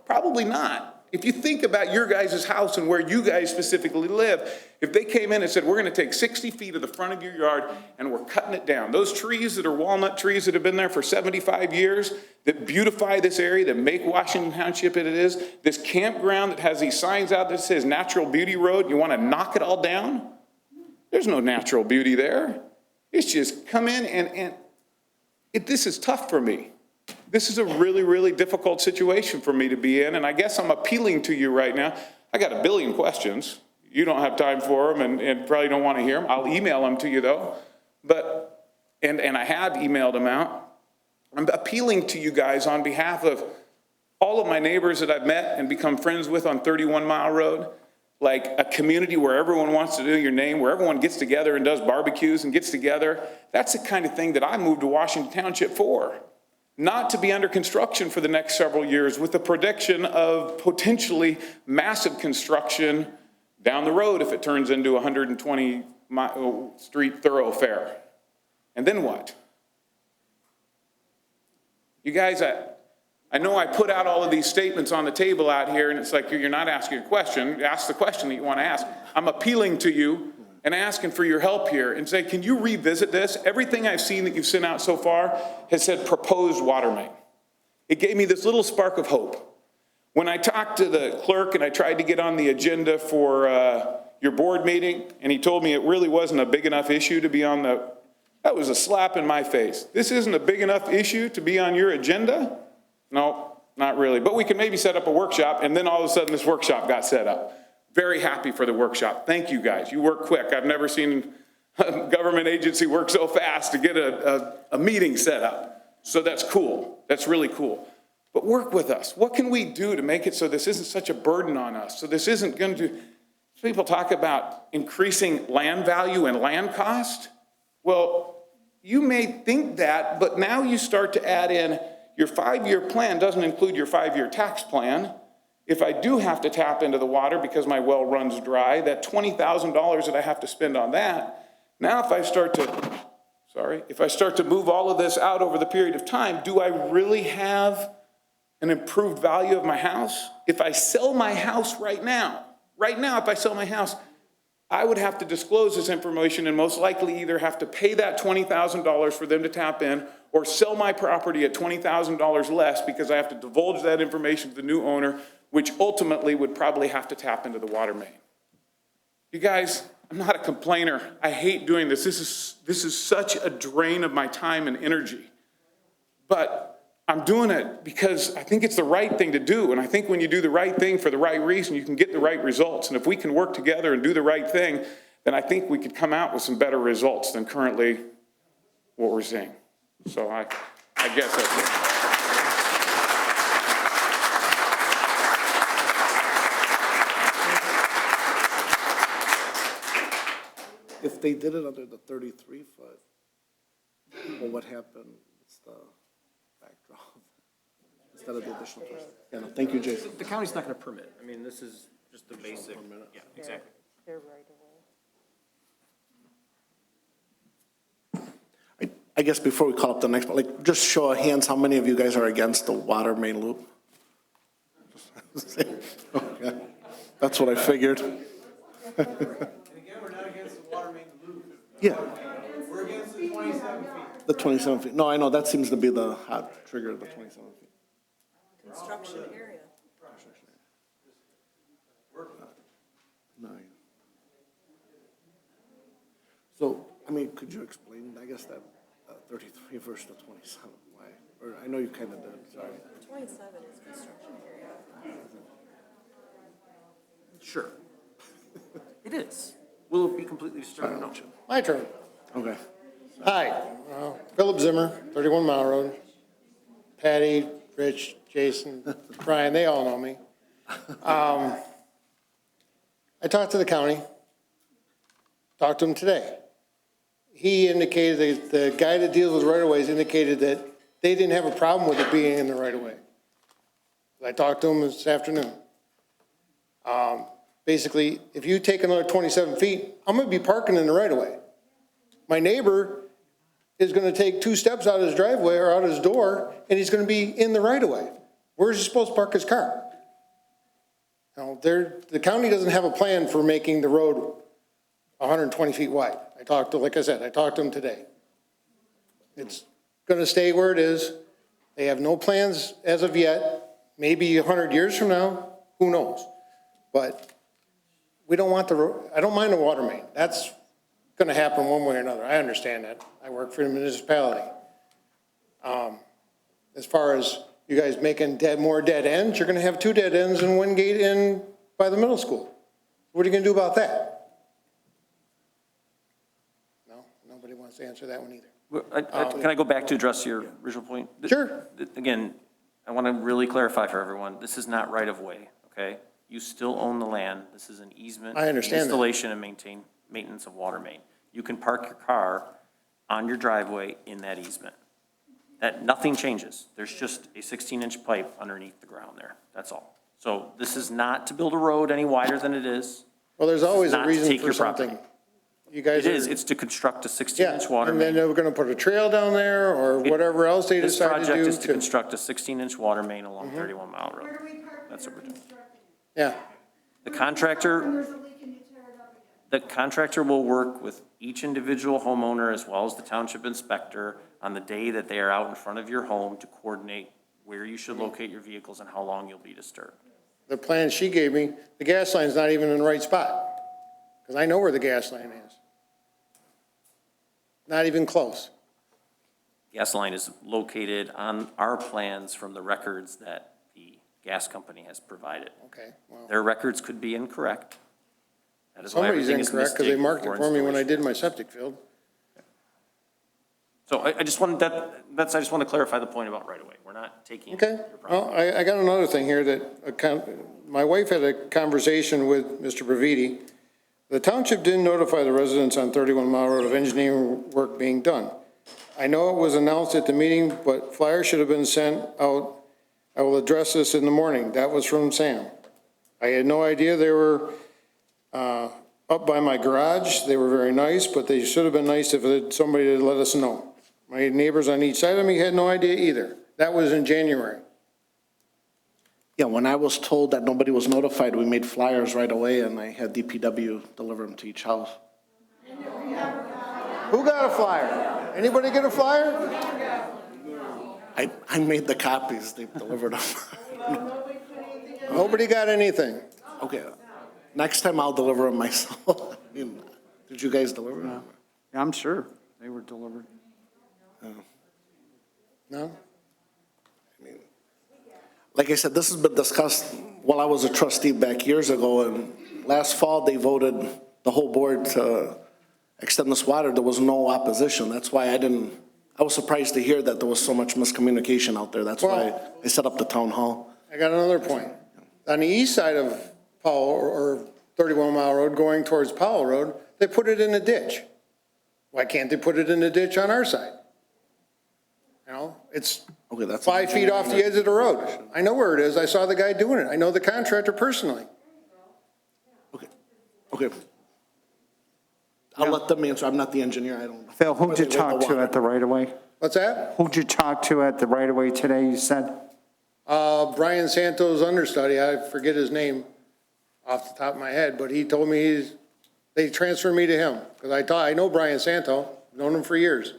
Probably not. If you think about your guys' house and where you guys specifically live, if they came in and said, we're going to take 60 feet of the front of your yard and we're cutting it down, those trees that are walnut trees that have been there for 75 years, that beautify this area, that make Washington Township it is, this campground that has these signs out that says Natural Beauty Road, you want to knock it all down? There's no natural beauty there. It's just come in and this is tough for me. This is a really, really difficult situation for me to be in, and I guess I'm appealing to you right now. I got a billion questions. You don't have time for them and probably don't want to hear them. I'll email them to you, though. And I have emailed them out. I'm appealing to you guys on behalf of all of my neighbors that I've met and become friends with on 31 Mile Road, like a community where everyone wants to know your name, where everyone gets together and does barbecues and gets together. That's the kind of thing that I moved to Washington Township for. Not to be under construction for the next several years with the prediction of potentially massive construction down the road if it turns into a 120 street thoroughfare. And then what? You guys, I know I put out all of these statements on the table out here, and it's like you're not asking a question. Ask the question that you want to ask. I'm appealing to you and asking for your help here and say, can you revisit this? Everything I've seen that you've sent out so far has said proposed water main. It gave me this little spark of hope. When I talked to the clerk and I tried to get on the agenda for your board meeting, and he told me it really wasn't a big enough issue to be on that was a slap in my face. This isn't a big enough issue to be on your agenda? No, not really. But we can maybe set up a workshop, and then all of a sudden this workshop got set up. Very happy for the workshop. Thank you, guys. You work quick. I've never seen a government agency work so fast to get a meeting set up. So that's cool. That's really cool. But work with us. What can we do to make it so this isn't such a burden on us? So this isn't going to, people talk about increasing land value and land cost. Well, you may think that, but now you start to add in your 5-year plan doesn't include your 5-year tax plan. If I do have to tap into the water because my well runs dry, that $20,000 that I have to spend on that, now if I start to move all of this out over the period of time, do I really have an improved value of my house? If I sell my house right now, if I sell my house, I would have to disclose this information and most likely either have to pay that $20,000 for them to tap in or sell my property at $20,000 less because I have to divulge that information to the new owner, which ultimately would probably have to tap into the water main. You guys, I'm not a complainer. I hate doing this. This is such a drain of my time and energy. But I'm doing it because I think it's the right thing to do. And I think when you do the right thing for the right reason, you can get the right results. And if we can work together and do the right thing, then I think we could come out with some better results than currently what we're seeing. So I guess that's it. If they did it under the 33-foot, well, what happened? It's the backdrop instead of the additional person. Yeah, no, thank you, Jason. The county's not going to permit. I mean, this is just the basic. Yeah, exactly. They're right away. I guess before we call up the next, like, just show of hands, how many of you guys are against the water main loop? Okay. That's what I figured. Yeah. We're against the 27 feet. The 27 feet. No, I know, that seems to be the hot trigger, the 27 feet. Construction area. No. So, I mean, could you explain, I guess, that 33 versus the 27? Why? Or, I know you kind of did, sorry. 27 is construction area. Sure. It is. Will it be completely disturbed? No. My turn. Okay. Hi, Philip Zimmer, 31 Mile Road. Patty, Rich, Jason, Brian, they all know me. I talked to the county, talked to him today. He indicated, the guy that deals with right-of-ways indicated that they didn't have a problem with it being in the right-of-way. I talked to him this afternoon. Basically, if you take another 27 feet, I'm gonna be parking in the right-of-way. My neighbor is gonna take 2 steps out of his driveway or out of his door, and he's gonna be in the right-of-way. Where's he supposed to park his car? Now, the county doesn't have a plan for making the road 120 feet wide. Like I said, I talked to him today. It's gonna stay where it is. They have no plans as of yet. Maybe 100 years from now, who knows? But we don't want I don't mind the water main. That's gonna happen one way or another. I understand that. I work for the municipality. As far as you guys making more dead ends, you're gonna have 2 dead ends in Wingate and by the middle school. What are you gonna do about that? No, nobody wants to answer that one either. Can I go back to address your original point? Sure. Again, I want to really clarify for everyone, this is not right-of-way, okay? You still own the land. This is an easement. I understand that. Installation and maintenance of water main. You can park your car on your driveway in that easement. Nothing changes. There's just a 16-inch pipe underneath the ground there. That's all. So this is not to build a road any wider than it is. Well, there's always a Not to reason take for your something. property. You guys It is, it's to construct a Yeah, 16-inch water and then main. they were gonna put a trail down there or whatever else they This decided to project do. is to construct a 16-inch water main along 31 Mile Road. That's what we're doing. Yeah, The contractor will work with each individual homeowner as well as the township inspector on the day that they are out in front of your home to coordinate where you should locate your vehicles and how long you'll be disturbed. the plan she gave me, the gas line's not even in the right spot. Because I know where the gas line is. Not even close. Gas line is located on our plans from the records that the gas company has provided. Okay, well, Their records could be incorrect. That is why somebody's everything is incorrect because they mistaked marked it before for me when I installation. did my septic field. So I just wanted I just want to clarify the point about right-of-way. We're not taking Okay, your property. well, I got another thing here that, my wife had a conversation with Mr. Braviti. The township didn't notify the residents on 31 Mile Road of engineering work being done. I know it was announced at the meeting, but flyers should have been sent out. I will address this in the morning. That was from Sam. I had no idea they were up by my garage. They were very nice, but they should have been nice if somebody had let us know. My neighbors on each side of me had no idea either. That was in January. Yeah, when I was told that nobody was notified, we made flyers right away, and I had DPW deliver them to each house. Who got a flyer? Anybody get a flyer? I made the copies, they delivered them. Nobody got anything. Okay, next time I'll deliver them myself. Did you guys deliver them? Yeah, I'm sure they were delivered. No? Like I said, this has been discussed while I was a trustee back years ago, and last fall, they voted the whole board to extend this water, there was no opposition. That's why I was surprised to hear that there was so much miscommunication out there. That's why I set up the town hall. I got another point. On the east side of Powell, or 31 Mile Road, going towards Powell Road, they put it in a ditch. Why can't they put it in a ditch on our side? You know, it's Okay, that's 5 feet off the edge of the road. I know where it is. I saw the guy doing it. I know the contractor personally. Okay. I'll let them answer. I'm not the engineer. I don't. Phil, who'd you Whether they talk the to water. at the right-of-way? What's that? Who'd you talk to at the right-of-way today, you said? Brian Santos' understudy, I forget his name off the top of my head, but he told me they transferred me to him, because I know Brian Santo, known him for years.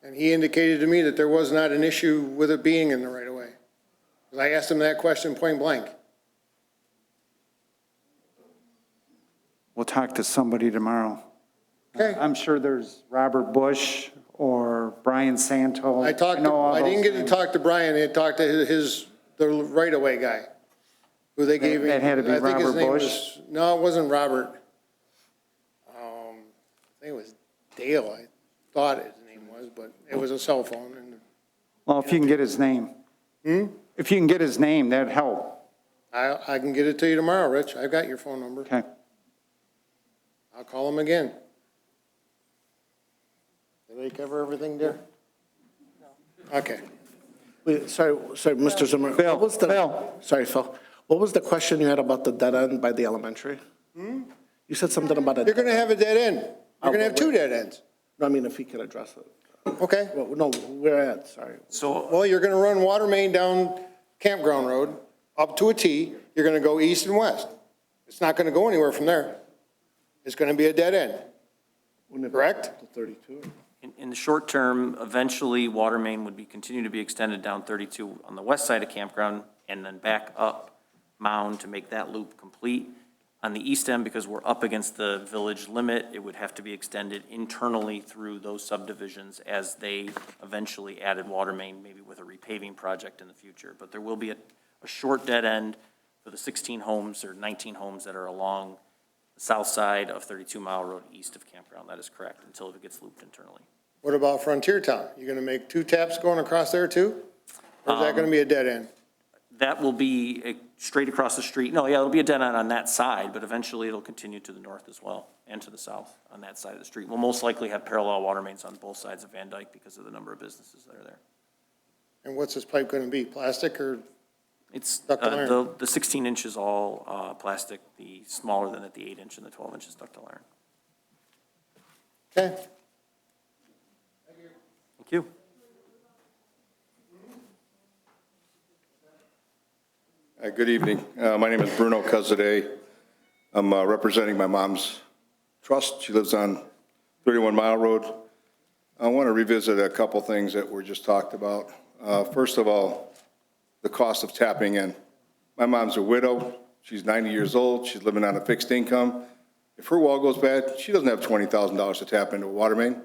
And he indicated to me that there was not an issue with it being in the right of way. 'Cause I asked him that question point blank. We'll talk to somebody tomorrow. Okay. I'm sure there's Robert Bush or Brian Santo. I know all didn't those get to names. talk to Brian, I talked to the right of way guy, who they gave me. That had to be I think his Robert name Bush? was- No, it wasn't Robert. I think it was Dale, I thought his name was, but it was a cell phone. And Well, if you can get his name. If you can get his name, that'd help. I can get it to you tomorrow, Rich. I've got your phone number. Okay. I'll call him again. Did they cover everything there? Okay. Wait, sorry, Mr. Zimmer. Phil, What was the- Phil. Sorry, Phil. What was the question you had about the dead end by the elementary? You said something about a. You're going to have a dead end. You're going to have two dead ends. No, I mean, if he could address it. Okay? Well, no, where at? Sorry. So Well, you're going to run water main down Campground Road up to a T. You're going to go east and west. It's not going to go anywhere from there. It's going to be a dead end. Wouldn't it be Correct? to 32. in the short term, eventually, water main would be, continue to be extended down 32 on the west side of campground and then back up Mound to make that loop complete. On the east end, because we're up against the village limit, it would have to be extended internally through those subdivisions as they eventually added water main, maybe with a repaving project in the future. But there will be a short dead end for the 16 homes or 19 homes that are along the south side of 32 Mile Road east of campground. That is correct, until it gets looped internally. What about Frontier Town? You going to make two taps going across there too? Or is that going to be a dead end? That will be straight across the street. No, yeah, it'll be a dead end on that side, but eventually it'll continue to the north as well and to the south on that side of the street. We'll most likely have parallel water mains on both sides of Van Dyke because of the number of businesses that are there. And what's this pipe going to be? Plastic or? It's, Ductile iron. the 16 inches all plastic, the smaller than at the 8 inch and the 12 inches ductile iron. Okay. Thank you. Good evening. My name is Bruno Cuzade. I'm representing my mom's trust. She lives on 31 Mile Road. I want to revisit a couple things that were just talked about. First of all, the cost of tapping in. My mom's a widow. She's 90 years old. She's living on a fixed income. If her wall goes bad, she doesn't have $20,000 to tap into a water main.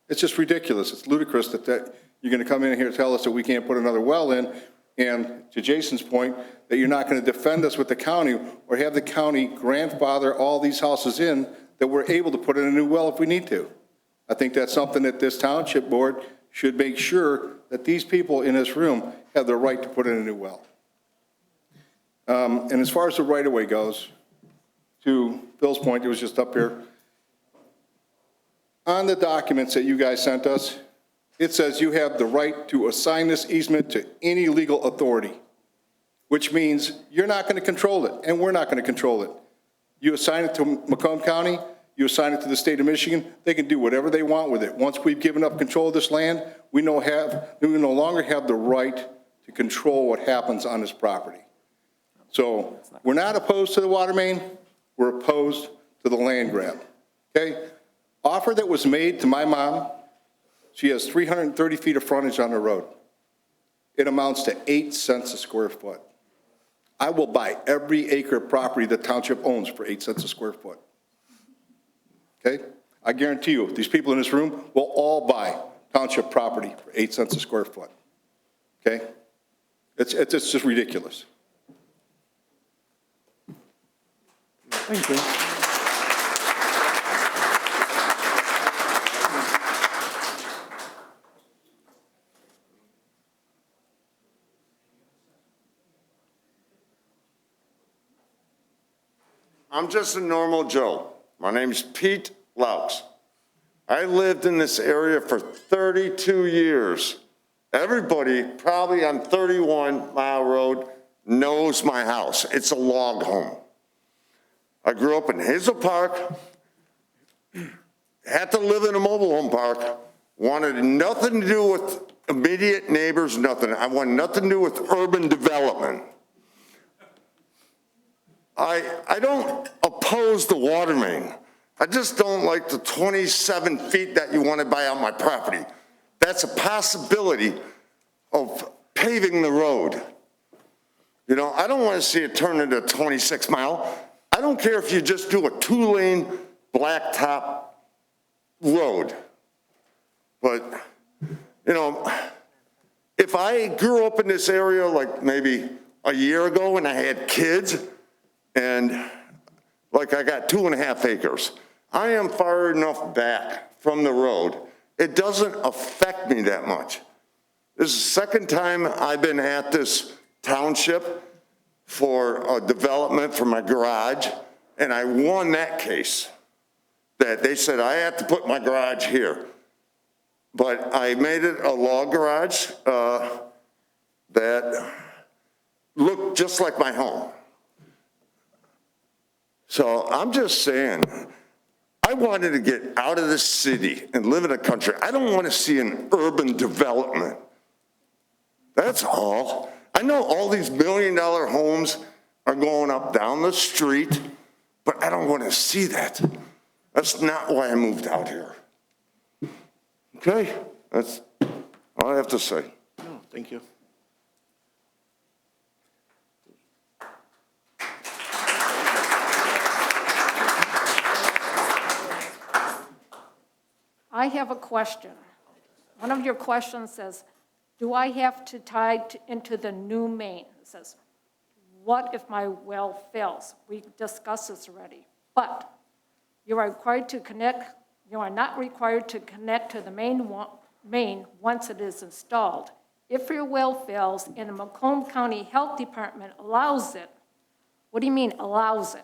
It's just ridiculous. It's ludicrous that you're going to come in here and tell us that we can't put another well in. And to Jason's point, that you're not going to defend us with the county or have the county grandfather all these houses in that we're able to put in a new well if we need to. I think that's something that this township board should make sure that these people in this room have the right to put in a new well. And as far as the right-of-way goes, to Phil's point, it was just up here. On the documents that you guys sent us, it says you have the right to assign this easement to any legal authority, which means you're not going to control it, and we're not going to control it. You assign it to Macomb County, you assign it to the state of Michigan, they can do whatever they want with it. Once we've given up control of this land, we no longer have the right to control what happens on this property. So we're not opposed to the water main, we're opposed to the land grab, okay? Offer that was made to my mom, she has 330 feet of frontage on the road. It amounts to 8 cents a square foot. I will buy every acre of property the township owns for 8 cents a square foot. Okay? I guarantee you, these people in this room will all buy township property for 8 cents a square foot. Okay? It's just ridiculous. Thank you. I'm just a normal Joe. My name's Pete Laux. I lived in this area for 32 years. Everybody, probably on 31 Mile Road, knows my house. It's a log home. I grew up in Hazel Park, had to live in a mobile home park, wanted nothing to do with immediate neighbors, nothing. I wanted nothing to do with urban development. I don't oppose the water main. I just don't like the 27 feet that you want to buy on my property. That's a possibility of paving the road. You know, I don't want to see it turn into 26 mile. I don't care if you just do a 2-lane blacktop road. But, you know, if I grew up in this area like maybe a year ago and I had kids, and like I got 2.5 acres. I am far enough back from the road. It doesn't affect me that much. This is the second time I've been at this township for a development for my garage, and I won that case. That they said I had to put my garage here. But I made it a log garage that looked just like my home. So I'm just saying, I wanted to get out of the city and live in a country. I don't want to see an urban development. That's all. I know all these $1 million homes are going up down the street, but I don't want to see that. That's not why I moved out here. Okay, that's all I have to say. No, thank you. I have a question. One of your questions says, do I have to tie into the new main? It says, what if my well fails? We discussed this already. But you are required to connect, you are not required to connect to the main once it is installed. If your well fails and the Macomb County Health Department allows it, what do you mean allows it?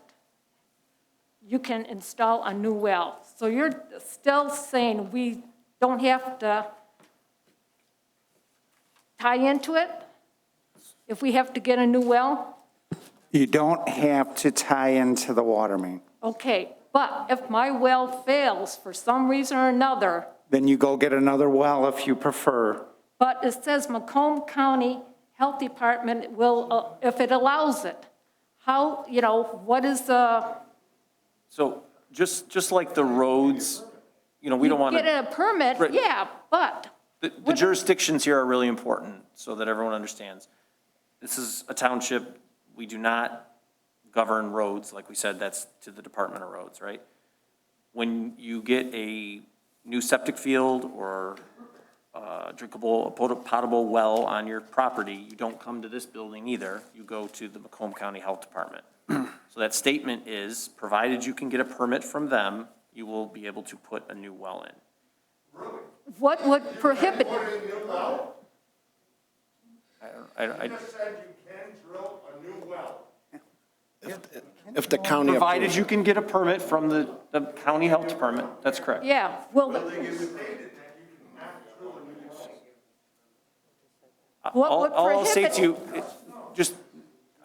You can install a new well. So you're still saying we don't have to tie into it if we have to get a new well? You don't have to tie into the water main. Okay, but if my well fails for some reason or another, Then you go get another well if you prefer. but it says Macomb County Health Department will, if it allows it, how, you know, what is the? So just like the roads, you know, we don't want to. Get a permit, Right. yeah, but. The jurisdictions here are really important so that everyone understands. This is a township. We do not govern roads. Like we said, that's to the Department of Roads, right? When you get a new septic field or drinkable, potable well on your property, you don't come to this building either. You go to the Macomb County Health Department. So that statement is, provided you can get a permit from them, you will be able to put a new well in. What would prohibit? I just said you can drill a new well. If the county Provided approves. you can get a permit from the county health department, that's correct. Yeah, well, what would All I'll say prohibit? to you, just,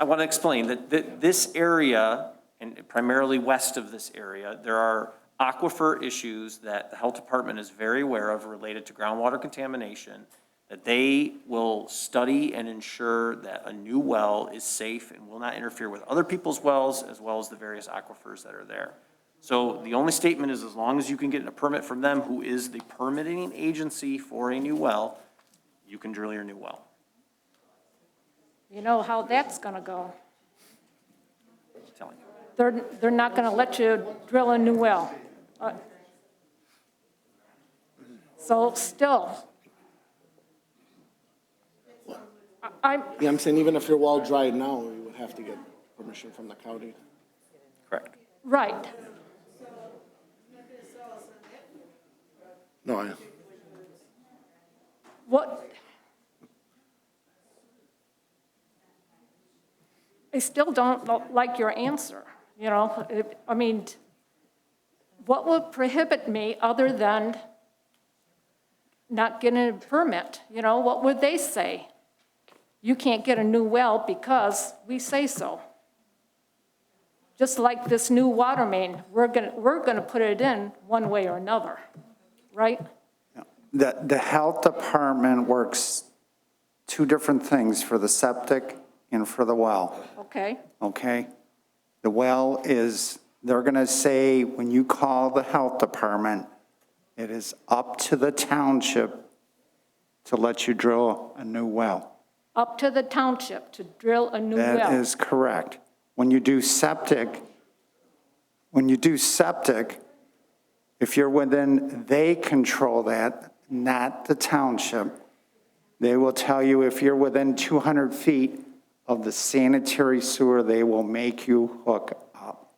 I want to explain that this area, and primarily west of this area, there are aquifer issues that the health department is very aware of related to groundwater contamination, that they will study and ensure that a new well is safe and will not interfere with other people's wells as well as the various aquifers that are there. So the only statement is as long as you can get a permit from them, who is the permitting agency for a new well, you can drill your new well. You know how that's gonna go. I'm telling you. They're not gonna let you drill a new well. So still, I'm, Yeah, I'm saying even if your well dried now, you would have to get permission from the county. Correct. Right. No, What? I still don't like your answer, you know? I mean, what would prohibit me other than not getting a permit? You know, what would they say? You can't get a new well because we say so. Just like this new water main, we're gonna put it in one way or another, right? The health department works two different things for the septic and for the well, Okay, okay? The well is, they're going to say, when you call the health department, it is up to the township to let you drill a new well. up to the township to drill a new well. That is correct. When you do septic, if you're within, they control that, not the township. They will tell you if you're within 200 feet of the sanitary sewer, they will make you hook up.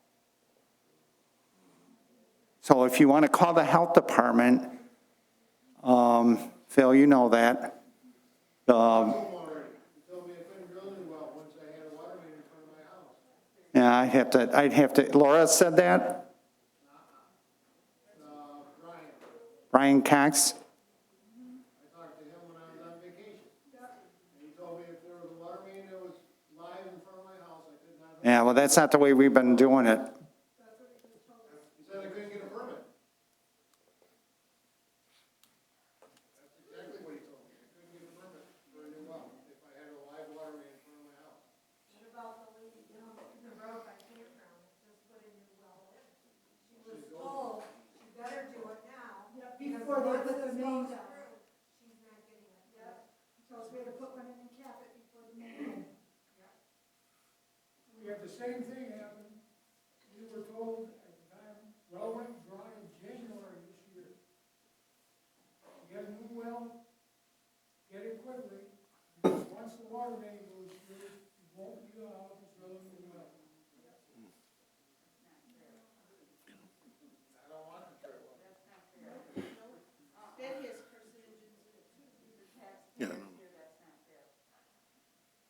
So if you want to call the health department, Phil, you know that. Yeah, I'd have to, Laura said that? Brian Cox? I talked to him when I was on vacation. And he told me if there was a water main that was live in front of my house, I could not. Yeah, well, that's not the way we've been doing it. He said I couldn't get a permit. That's exactly what he told me. I couldn't get a permit for a new well if I had a live water main in front of my house. What about the lady down the road by campground that just put a new well in? She was told she better do it now. Before they put the main down. She's not getting it. Yep. Tells me to put one in and cap it before the main. We had the same thing happen. We were told at the time, well went dry in January this year. Get a new well, get it quickly, because once the water main goes through, you won't be allowed to drill a new well.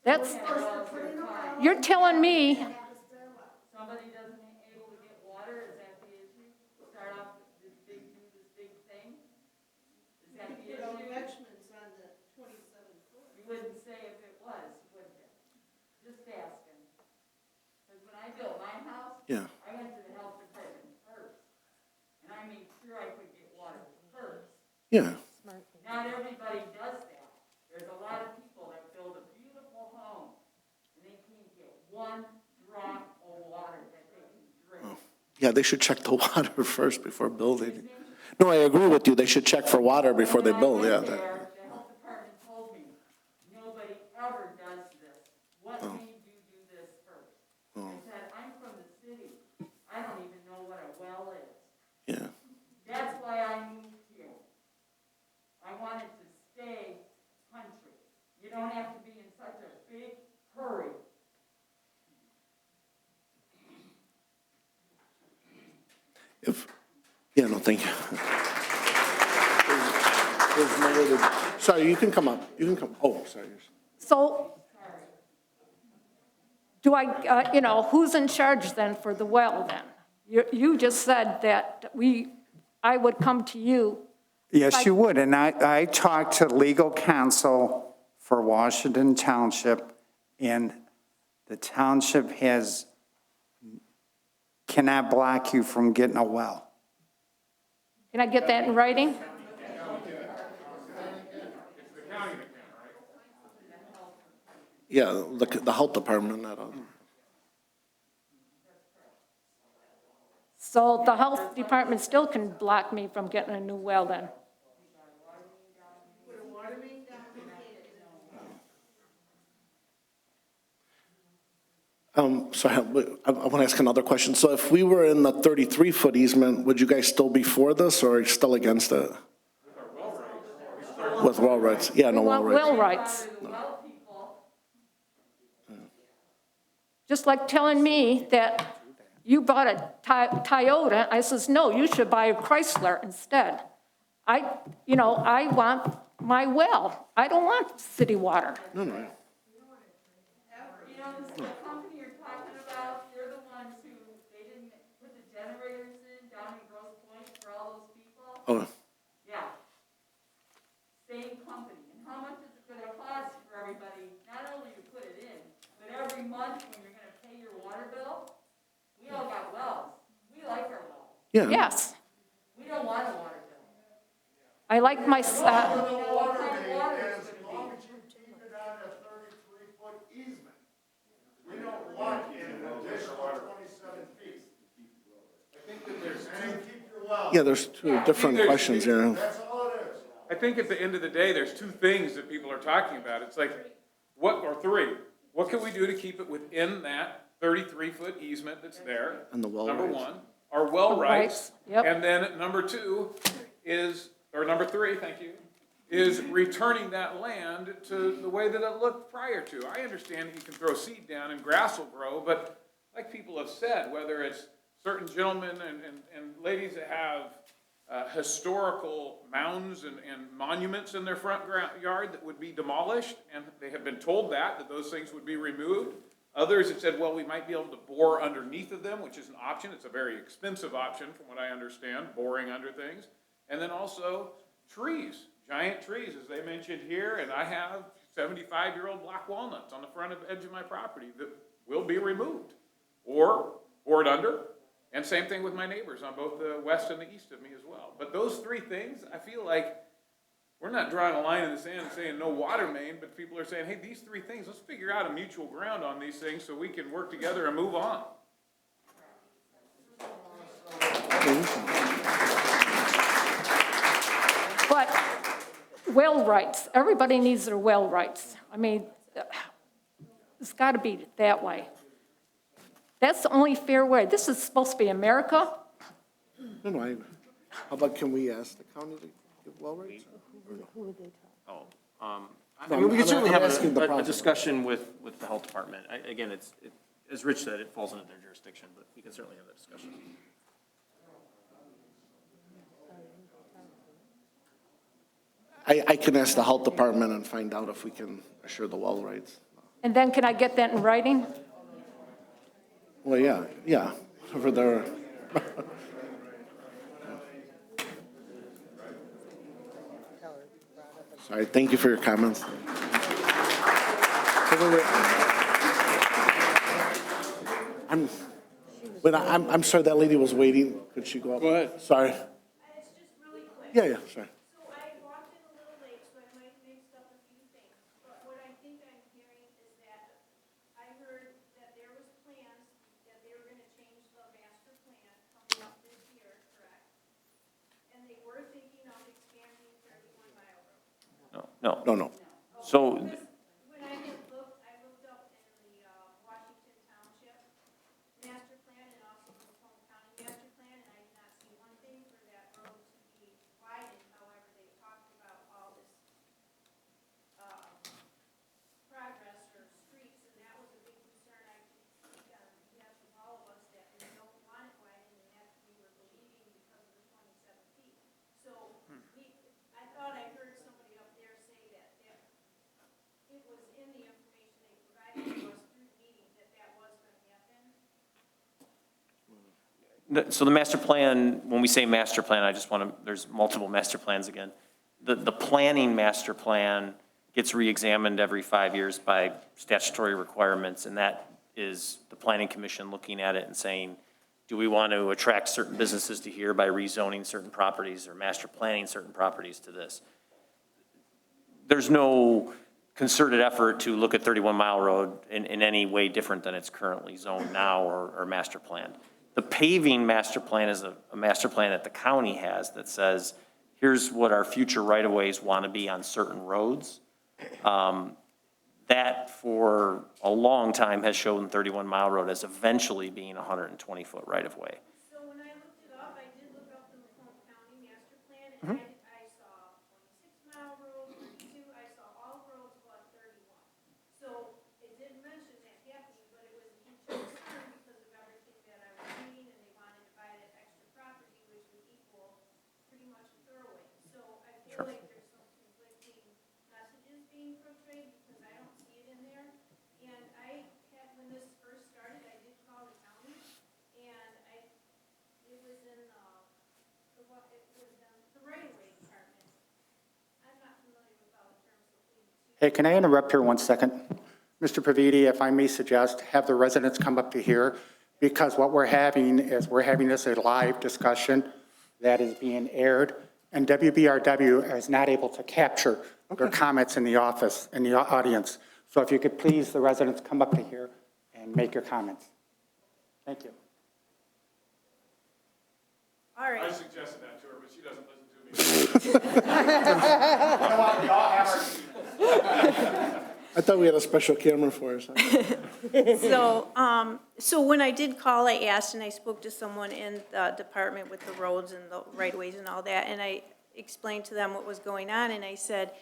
That's, you're telling me, Somebody doesn't able to get water, is that the issue? Start off with this big, do this big thing? Is that the issue? Investments on the 27 foot. You wouldn't say if it was, would you? Just asking. Because when I built my house, Yeah. I went to the health department first. And I made sure I could get water first. yeah. Not everybody does that. There's a lot of people that build a beautiful home, and they can't get one drop of water that they can drink. Yeah, they should check the water first before building. No, I agree with you. They should check for water before they build, yeah. The health department told me, nobody ever does this. What made you do this first? I said, I'm from the city. I don't even know what a well is. Yeah. That's why I moved here. I wanted to stay country. You don't have to be in such a big hurry. Yeah, no, thank you. There's no way to- Sorry, you can come up. You can come, oh, sorry. so do I, you know, who's in charge then for the well then? You just said that I would come to you. Yes, you would, and I talked to legal counsel for Washington Township, and the township cannot block you from getting a well. Can I get that in writing? Yeah, the health department, not us. So the health department still can block me from getting a new well then? Sorry, I want to ask another question. So if we were in the 33-foot easement, would you guys still be for this or still against it? With well rights? Yeah, no well rights. Well rights. Just like telling me that you bought a Toyota. I says, no, you should buy a Chrysler instead. I want my well. I don't want city water. No, no. You know, the company you're talking about, they're the ones who, they didn't put the generators in down in Grosse Pointe for all those people? Oh, Yeah. Same company. And how much is it gonna cost for everybody, not only to put it in, but every month when you're gonna pay your water bill? We all got wells. We like our wells. yeah. Yes, We don't want a water bill. I like my, We know what kind of water it's As gonna long be. as you keep it on a 33-foot easement. We don't want an additional 27 feet. I think that there's And keep your well. Yeah, there's two different questions here. That's all it is. I think at the end of the day, there's two things that people are talking about. It's like, or three. What can we do to keep it within that 33-foot easement that's there? And the well Number rights. one, our well rights. Yep. And then number two is, or number three, thank you, is returning that land to the way that it looked prior to. I understand that you can throw seed down and grass will grow, but like people have said, whether it's certain gentlemen and ladies that have historical mounds and monuments in their front yard that would be demolished, and they have been told that those things would be removed. Others have said, well, we might be able to bore underneath of them, which is an option. It's a very expensive option from what I understand, boring under things. And then also trees, giant trees, as they mentioned here, and I have 75-year-old black walnuts on the front edge of my property that will be removed or bored under. And same thing with my neighbors on both the west and the east of me as well. But those three things, I feel like we're not drawing a line in the sand and saying no water main, but people are saying, hey, these three things, let's figure out a mutual ground on these things so we can work together and move on. but well rights, everybody needs their well rights. I mean, it's got to be that way. That's the only fair way. This is supposed to be America. No, no, how about can we ask the county to give well rights? I mean, we could certainly have asking the a process. discussion with the health department. Again, as Rich said, it falls under their jurisdiction, but we can certainly have that discussion. I can ask the health department and find out if we can assure the well rights. And then can I get that in writing? Well, yeah, over there. Sorry, thank you for your comments. I'm sorry, that lady was waiting. Could she go up? Go ahead. Sorry. It's just really quick. Yeah, sorry. So I walked in a little late, so I might have mixed up a few things. But what I think I'm hearing is that I heard that there was plans that they were gonna change the master plan coming up this year, correct? And they were thinking of expanding 31 Mile Road. No. So, When I looked up in the Washington Township master plan and also the Macomb County master plan, and I did not see one thing for that road to be widened. However, they talked about all this progress or streets, and that was a big concern. I think yes, with all of us that we don't want it widened, and that we were believing because of the 27 feet. So I thought I heard somebody up there say that it was in the information they provided to us through the meeting that was going to happen. so the master plan, when we say master plan, I just want to, there's multiple master plans again. The planning master plan gets reexamined every 5 years by statutory requirements, and that is the planning commission looking at it and saying, do we want to attract certain businesses to here by rezoning certain properties or master planning certain properties to this? There's no concerted effort to look at 31 Mile Road in any way different than it's currently zoned now or master planned. The paving master plan is a master plan that the county has that says, here's what our future right-of-ways want to be on certain roads. That for a long time has shown 31 Mile Road as eventually being a 120-foot right-of-way. So when I looked it up, I did look up the Macomb County master plan, and I saw 26 Mile Road, 32, I saw all roads but 31. So it didn't mention that happening, but it was a huge concern because of everything that I was Hey, can I interrupt here 1 second? Mr. Pavidi, if I may suggest, have the residents come up to here, because what we're having is this a live discussion that is being aired, and WBRW is not able to capture their comments in the audience. So if you could please, the residents come up to here and make your comments. Thank you. All right. I suggested that to her, but she doesn't listen to me. I thought we had a special camera for us. So when I did call, I asked and I spoke to someone in the department with the roads and the right-of-ways and all that, and I explained to them what was going on, and I said,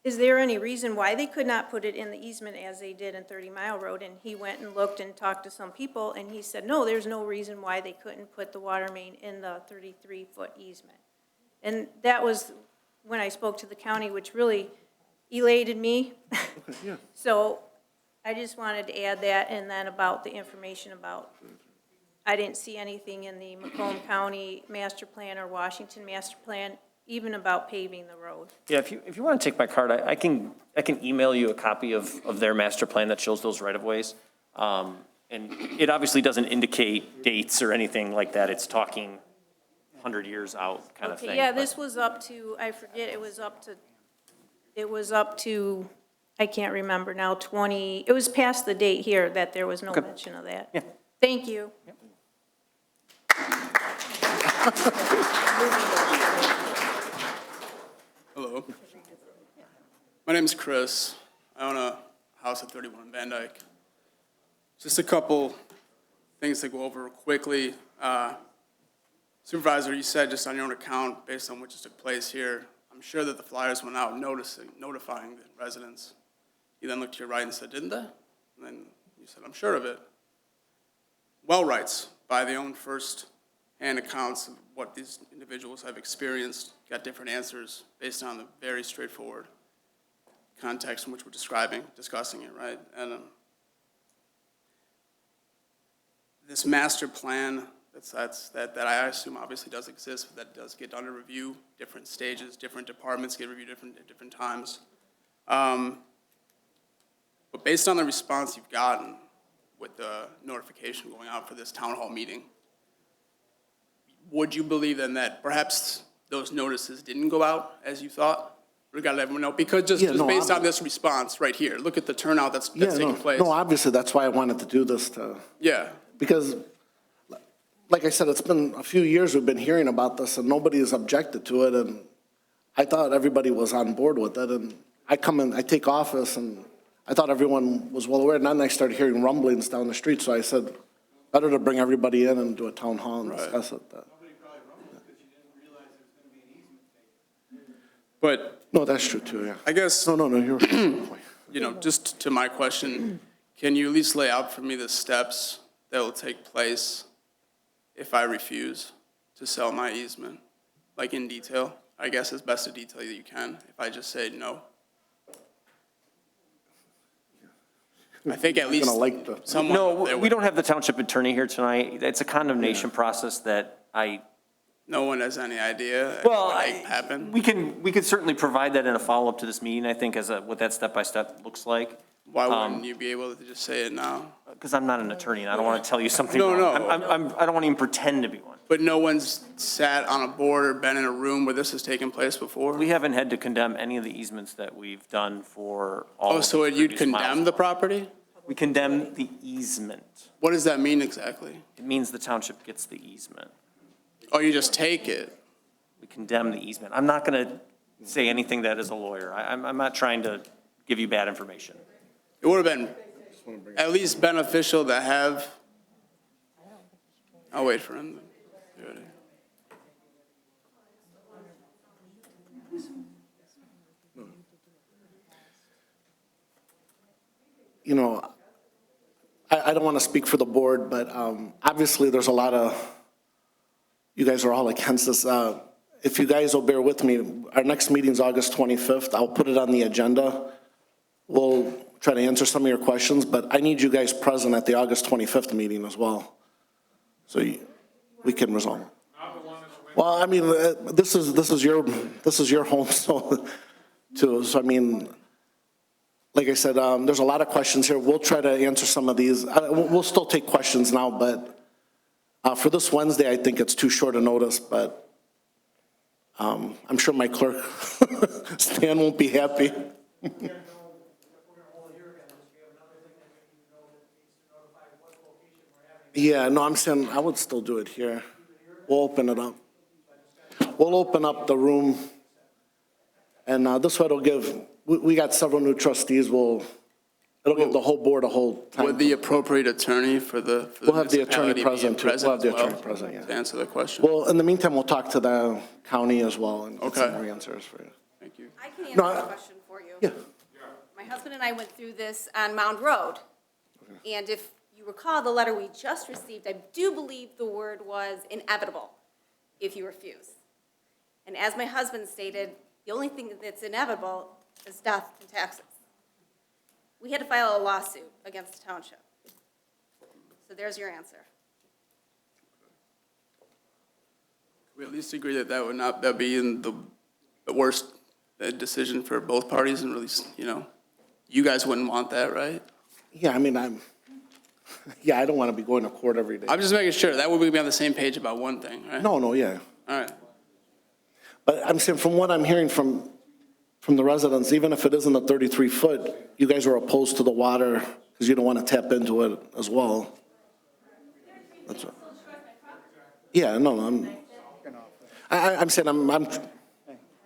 is there any reason why they could not put it in the easement as they did in 30 Mile Road? And he went and looked and talked to some people, and he said, no, there's no reason why they couldn't put the water main in the 33-foot easement. And that was when I spoke to the county, which really elated me. So I just wanted to add that, and then about the information about, I didn't see anything in the Macomb County master plan or Washington master plan, even about paving the road. Yeah, if you want to take my card, I can email you a copy of their master plan that shows those right-of-ways. And it obviously doesn't indicate dates or anything like that. It's talking 100 years out kind of thing. Yeah, this was up to, I forget, it was up to, I can't remember now, it was past the date here that there was no mention of that. Yeah. Thank you. Yep. Hello. My name's Chris. I own a house at 31 Van Dyke. Just a couple things to go over quickly. Supervisor, you said just on your own account, based on what just took place here, I'm sure that the flyers went out notifying the residents. You then looked to your right and said, didn't they? And then you said, I'm sure of it. Well rights by the own first-hand accounts of what these individuals have experienced, got different answers based on the very straightforward context in which we're discussing it, right? And this master plan that I assume obviously does exist, but that does get under review, different stages, different departments get reviewed at different times. But based on the response you've gotten with the notification going out for this town hall meeting, would you believe then that perhaps those notices didn't go out as you thought? We gotta let everyone know, because just based on this response right here, look at the turnout that's taking place. No, obviously, that's why I wanted to do this because, like I said, it's been a few years we've been hearing about this and nobody has objected to it, and I thought everybody was on board with it, and I come in, I take office, and I thought everyone was well aware, and then I started hearing rumblings down the street, so I said, better to bring everybody in and do a town hall and discuss it. But no, that's true too, yeah. I guess, No, you're you know, just to my question, can you at least lay out for me the steps that will take place if I refuse to sell my easement, like in detail? I guess as best a detail that you can, if I just say no. I think at least someone. No, we don't have the township attorney here tonight. It's a condemnation process that No one has any idea Well, what might happen? we could certainly provide that in a follow-up to this meeting, I think, as what that step-by-step looks like. Why wouldn't you be able to just say it now? Because I'm not an attorney, and I don't want to tell you something No, wrong. I don't want to even pretend to be one. But no one's sat on a board or been in a room where this has taken place before? We haven't had to condemn any of the easements that we've done for all. Oh, so you'd condemn the property? We condemn the easement. What does that mean exactly? It means the township gets the easement. Oh, you just take it? We condemn the easement. I'm not going to say anything that is a lawyer. I'm not trying to give you bad information. It would have been at least beneficial to have, I'll wait for him. You know, I don't want to speak for the board, but obviously there's a lot of, you guys are all against this. If you guys will bear with me, our next meeting's August 25th. I'll put it on the agenda. We'll try to answer some of your questions, but I need you guys present at the August 25th meeting as well, so we can resolve. Well, I mean, this is your home, so I mean, like I said, there's a lot of questions here. We'll try to answer some of these. We'll still take questions now, but for this Wednesday, I think it's too short a notice, but I'm sure my clerk, Stan, won't be happy. Yeah, no, I'm saying I would still do it here. We'll open it up. We'll open up the room. And this way it'll give, we got several new trustees. It'll give the whole board a whole time. Would the appropriate attorney for the We'll have the attorney municipality be present too. We'll have the as well attorney present, yeah. to answer the question? Well, in the meantime, we'll talk to the county as well and get some Okay. more answers for you. Thank you. I can answer No, the question for you. Yeah. My husband and I went through this on Mound Road. And if you recall the letter we just received, I do believe the word was inevitable if you refuse. And as my husband stated, the only thing that's inevitable is death and taxes. We had to file a lawsuit against the township. So there's your answer. We at least agree that that'd be in the worst decision for both parties, and really, you guys wouldn't want that, right? Yeah, I mean, I don't want to be going to court every day. I'm just making sure, that would we be on the same page about one thing, right? No, yeah. All right. But I'm saying from what I'm hearing from the residents, even if it isn't a 33-foot, you guys are opposed to the water because you don't want to tap into it as well. That's what. Yeah, no, I'm saying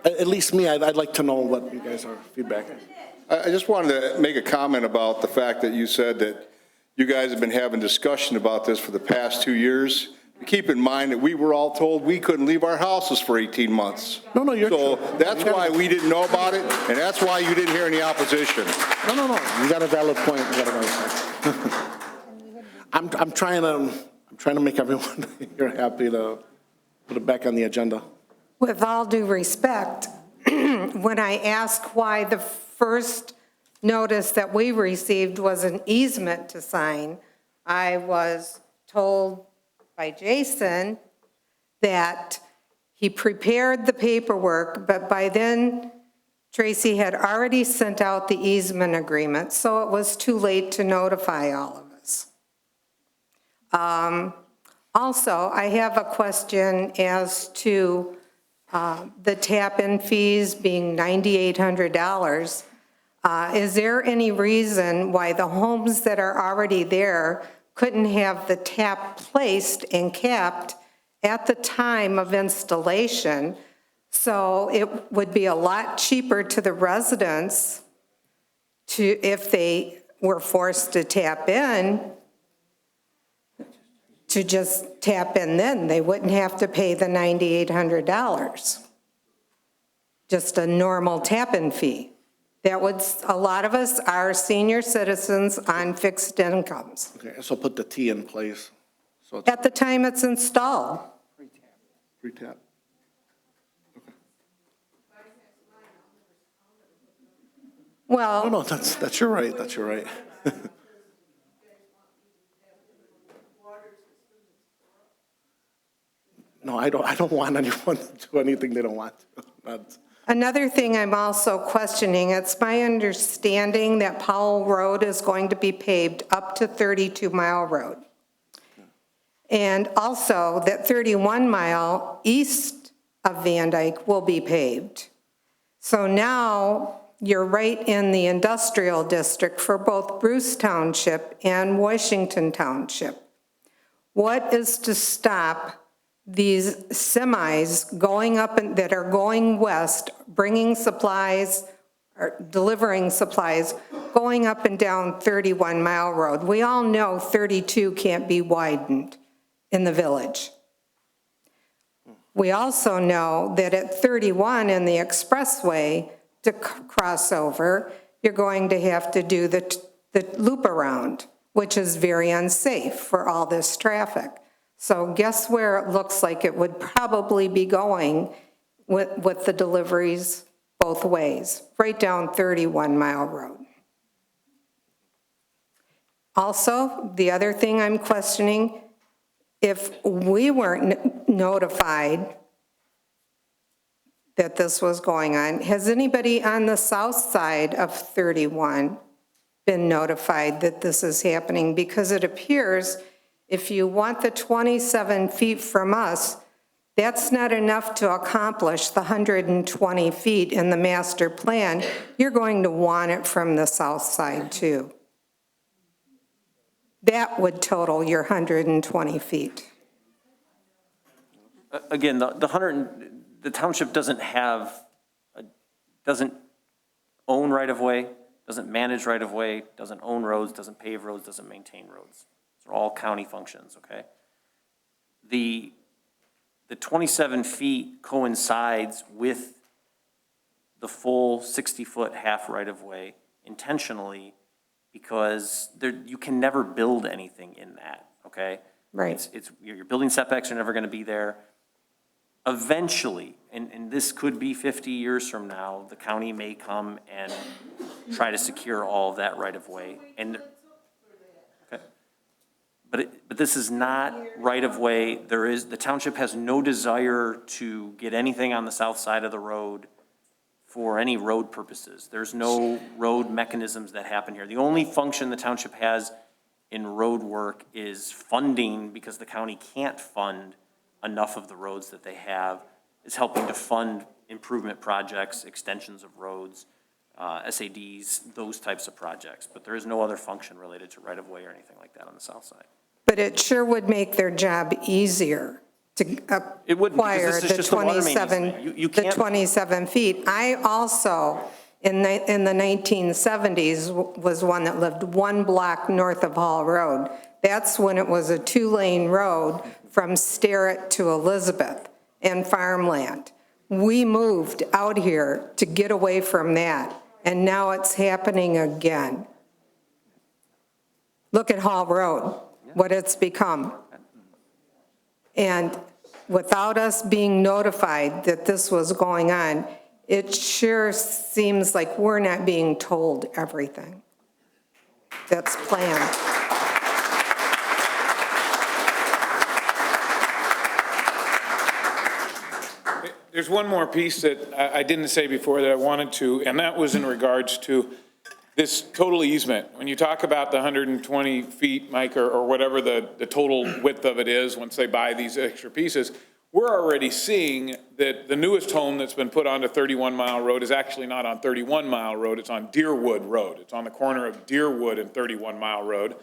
at least me, I'd like to know what you guys are feedback is. I just wanted to make a comment about the fact that you said that you guys have been having discussion about this for the past 2 years. Keep in mind that we were all told we couldn't leave our houses for 18 months. No, you're So true. that's why we didn't know about it, and that's why you didn't hear any opposition. No. You got a valid point. I'm trying to make everyone here happy to put it back on the agenda. With all due respect, when I asked why the first notice that we received was an easement to sign, I was told by Jason that he prepared the paperwork, but by then Tracy had already sent out the easement agreement, so it was too late to notify all of us. Also, I have a question as to the tap-in fees being $9,800. Is there any reason why the homes that are already there couldn't have the tap placed and capped at the time of installation? So it would be a lot cheaper to the residents if they were forced to tap in, to just tap in then. They wouldn't have to pay the $9,800. Just a normal tap-in fee. That would, a lot of us are senior citizens on fixed incomes. Okay, so put the T in place. So it's At the time it's installed. pre-tap. Well, No, that's your right. That's your right. No, I don't want anyone to do anything they don't want to. That's, another thing I'm also questioning, it's my understanding that Powell Road is going to be paved up to 32 Mile Road. And also that 31 Mile east of Van Dyke will be paved. So now you're right in the industrial district for both Bruce Township and Washington Township. What is to stop these semis going up and that are going west, bringing supplies or delivering supplies, going up and down 31 Mile Road? We all know 32 can't be widened in the village. We also know that at 31 in the expressway to cross over, you're going to have to do the loop around, which is very unsafe for all this traffic. So guess where it looks like it would probably be going with the deliveries both ways? Right down 31 Mile Road. Also, the other thing I'm questioning, if we weren't notified that this was going on, has anybody on the south side of 31 been notified that this is happening, because it appears if you want the 27 feet from us, that's not enough to accomplish the 120 feet in the master plan. You're going to want it from the south side too. That would total your 120 feet. Again, the township doesn't own right-of-way, doesn't manage right-of-way, doesn't own roads, doesn't pave roads, doesn't maintain roads. These are all county functions, okay? The 27 feet coincides with the full 60-foot half right-of-way intentionally, because you can never build anything in that, okay? Right. Your building setbacks are never gonna be there. Eventually, and this could be 50 years from now, the county may come and try to secure all of that right-of-way. And, okay. But this is not right-of-way. The township has no desire to get anything on the south side of the road for any road purposes. There's no road mechanisms that happen here. The only function the township has in road work is funding, because the county can't fund enough of the roads that they have, is helping to fund improvement projects, extensions of roads, SADs, those types of projects. But there is no other function related to right-of-way or anything like that on the south side. But it sure would make their job easier to acquire the 27 feet. I also, in the 1970s, was one that lived one block north of Hall Road. That's when it was a 2-lane road from Sterrett to Elizabeth and farmland. We moved out here to get away from that, and now it's happening again. Look at Hall Road, what it's become. And without us being notified that this was going on, it sure seems like we're not being told everything that's planned. There's one more piece that I didn't say before that I wanted to, and that was in regards to this total easement. When you talk about the 120 feet, Mike, or whatever the total width of it is, once they buy these extra pieces, we're already seeing that the newest home that's been put onto 31 Mile Road is actually not on 31 Mile Road, it's on Deerwood Road. It's on the corner of Deerwood and 31 Mile Road.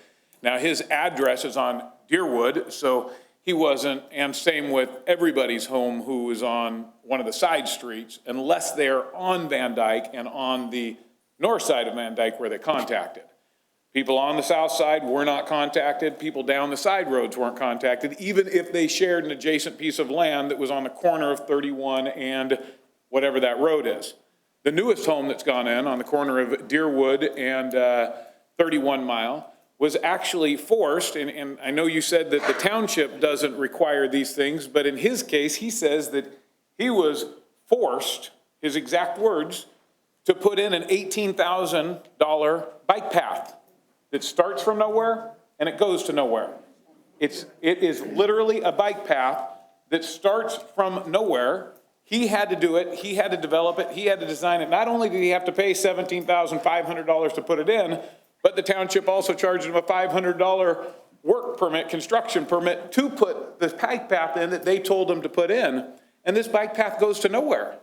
Now, his address is on Deerwood, so he wasn't, and same with everybody's home who is on one of the side streets, unless they're on Van Dyke and on the north side of Van Dyke where they contacted. People on the south side were not contacted. People down the side roads weren't contacted, even if they shared an adjacent piece of land that was on the corner of 31 and whatever that road is. The newest home that's gone in on the corner of Deerwood and 31 Mile was actually forced, and I know you said that the township doesn't require these things, but in his case, he says that he was forced, his exact words, to put in an $18,000 bike path that starts from nowhere and it goes to nowhere. It is literally a bike path that starts from nowhere. He had to do it, he had to develop it, he had to design it. Not only did he have to pay $17,500 to put it in, but the township also charged him a $500 work permit, construction permit, to put the bike path in that they told him to put in. And this bike path goes to nowhere.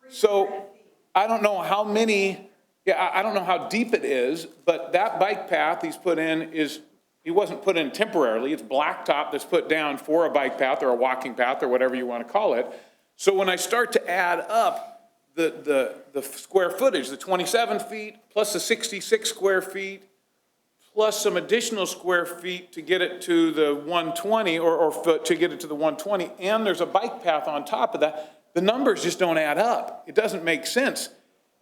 So I don't know how many, I don't know how deep it is, but that bike path he's put in he wasn't put in temporarily. It's blacktop that's put down for a bike path or a walking path or whatever you want to call it. So when I start to add up the square footage, the 27 feet plus the 66 square feet, plus some additional square feet to get it to the 120 or foot to get it to the 120, and there's a bike path on top of that, the numbers just don't add up. It doesn't make sense.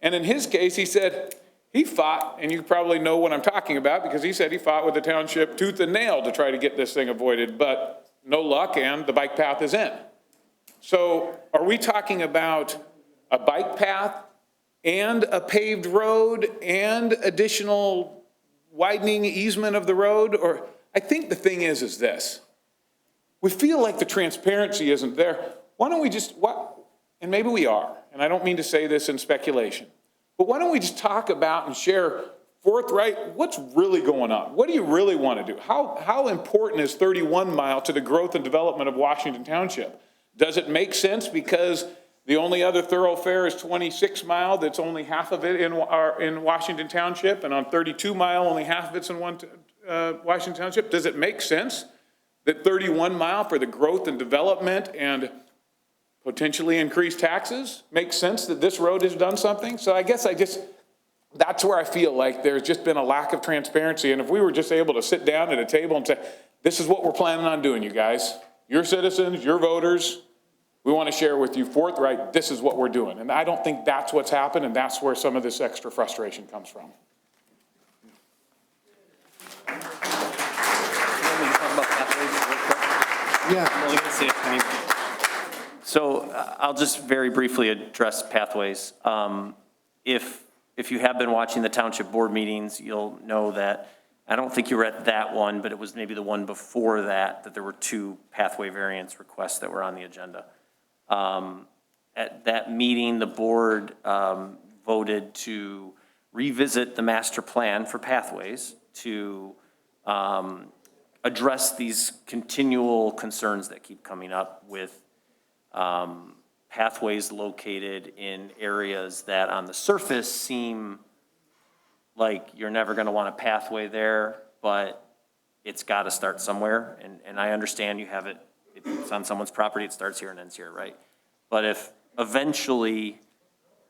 And in his case, he said he fought, and you probably know what I'm talking about, because he said he fought with the township tooth and nail to try to get this thing avoided, but no luck, and the bike path is in. So are we talking about a bike path and a paved road and additional widening easement of the road? Or I think the thing is this. We feel like the transparency isn't there. Why don't we just, and maybe we are, and I don't mean to say this in speculation, but why don't we just talk about and share forthright, what's really going on? What do you really want to do? How important is 31 Mile to the growth and development of Washington Township? Does it make sense because the only other thoroughfare is 26 Mile, that's only half of it in Washington Township, and on 32 Mile, only half of it's in Washington Township? Does it make sense that 31 Mile for the growth and development and potentially increased taxes makes sense that this road has done something? So I guess that's where I feel like there's just been a lack of transparency. And if we were just able to sit down at a table and say, this is what we're planning on doing, you guys, your citizens, your voters, we want to share with you forthright, this is what we're doing. And I don't think that's what's happened, and that's where some of this extra frustration comes from. So I'll just very briefly address pathways. If you have been watching the township board meetings, you'll know that I don't think you were at that one, but it was maybe the one before that there were 2 pathway variance requests that were on the agenda. At that meeting, the board voted to revisit the master plan for pathways to address these continual concerns that keep coming up with pathways located in areas that on the surface seem like you're never going to want a pathway there, but it's got to start somewhere. And I understand you have it, it's on someone's property, it starts here and ends here, right? But if eventually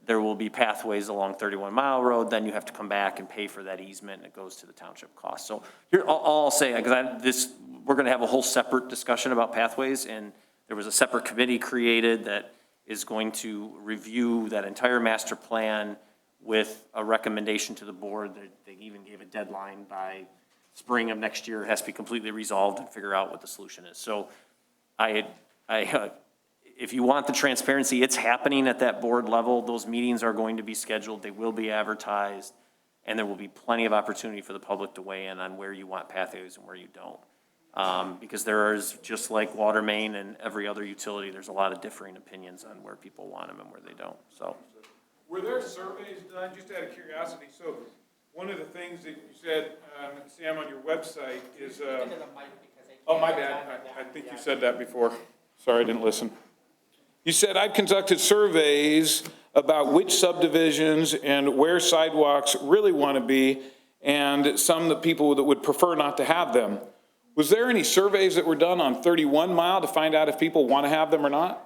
there will be pathways along 31 Mile Road, then you have to come back and pay for that easement, and it goes to the township cost. So here, all I'll say, because we're going to have a whole separate discussion about pathways, and there was a separate committee created that is going to review that entire master plan with a recommendation to the board. They even gave a deadline by spring of next year. It has to be completely resolved and figure out what the solution is. So if you want the transparency, it's happening at that board level. Those meetings are going to be scheduled. They will be advertised, and there will be plenty of opportunity for the public to weigh in on where you want pathways and where you don't. Because there is, just like water main and every other utility, there's a lot of differing opinions on where people want them and where they don't, so. Were there surveys done, just out of curiosity? So one of the things that you said, Sam, on your website is, oh, my bad, I think you said that before. Sorry, I didn't listen. You said, I've conducted surveys about which subdivisions and where sidewalks really want to be, and some the people that would prefer not to have them. Was there any surveys that were done on 31 Mile to find out if people want to have them or not?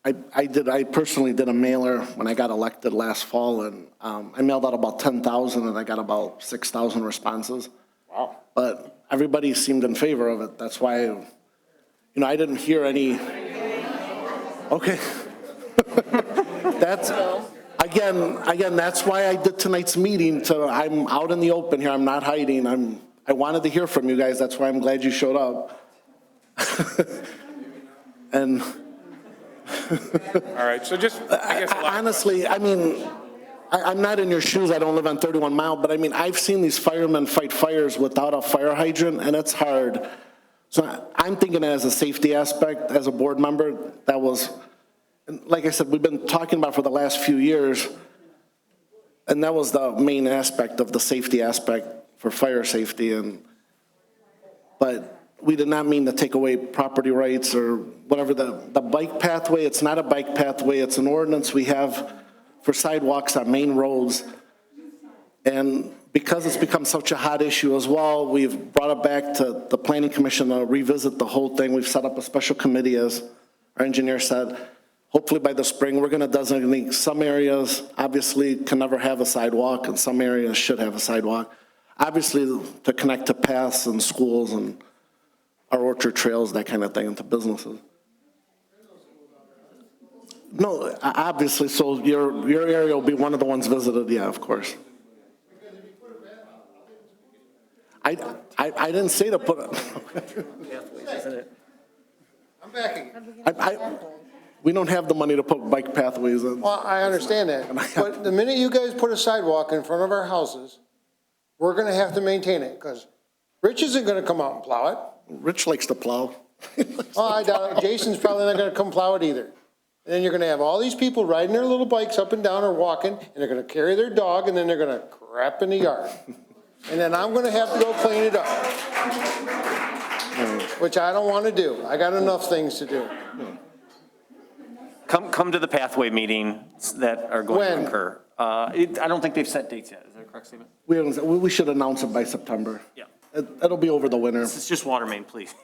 I personally did a mailer when I got elected last fall, and I mailed out about 10,000, and I got about 6,000 responses. Wow. But everybody seemed in favor of it. That's why, I didn't hear any. Okay. That's, again, that's why I did tonight's meeting. I'm out in the open here. I'm not hiding. I wanted to hear from you guys. That's why I'm glad you showed up. And all right, so just, I guess. Honestly, I'm not in your shoes. I don't live on 31 Mile, but I've seen these firemen fight fires without a fire hydrant, and it's hard. So I'm thinking as a safety aspect, as a board member, that was, like I said, we've been talking about for the last few years, and that was the main aspect of the safety aspect for fire safety. But we did not mean to take away property rights or whatever. The bike pathway, it's not a bike pathway, it's an ordinance we have for sidewalks on main roads. And because it's become such a hot issue as well, we've brought it back to the Planning Commission to revisit the whole thing. We've set up a special committee, as our engineer said. Hopefully by the spring, we're gonna designate some areas, obviously can never have a sidewalk, and some areas should have a sidewalk. Obviously to connect to paths and schools and our orchard trails, that kind of thing, into businesses. No, obviously, so your area will be one of the ones visited, yeah, of course. I didn't say to put it. I'm backing. We don't have the money to put bike pathways in. Well, I understand that, but the minute you guys put a sidewalk in front of our houses, we're gonna have to maintain it, because Rich isn't gonna come out and plow it. Rich likes to plow. Oh, I doubt it. Jason's probably not gonna come plow it either. And then you're gonna have all these people riding their little bikes up and down or walking, and they're gonna carry their dog, and then they're gonna crap in the yard. And then I'm gonna have to go clean it up. Which I don't wanna do. I got enough things to do. Come to the pathway meetings that are going When? to occur. I don't think they've set dates yet. Is that a correct statement? We should announce it by September. Yeah. It'll be over the winter. This is just water main, please.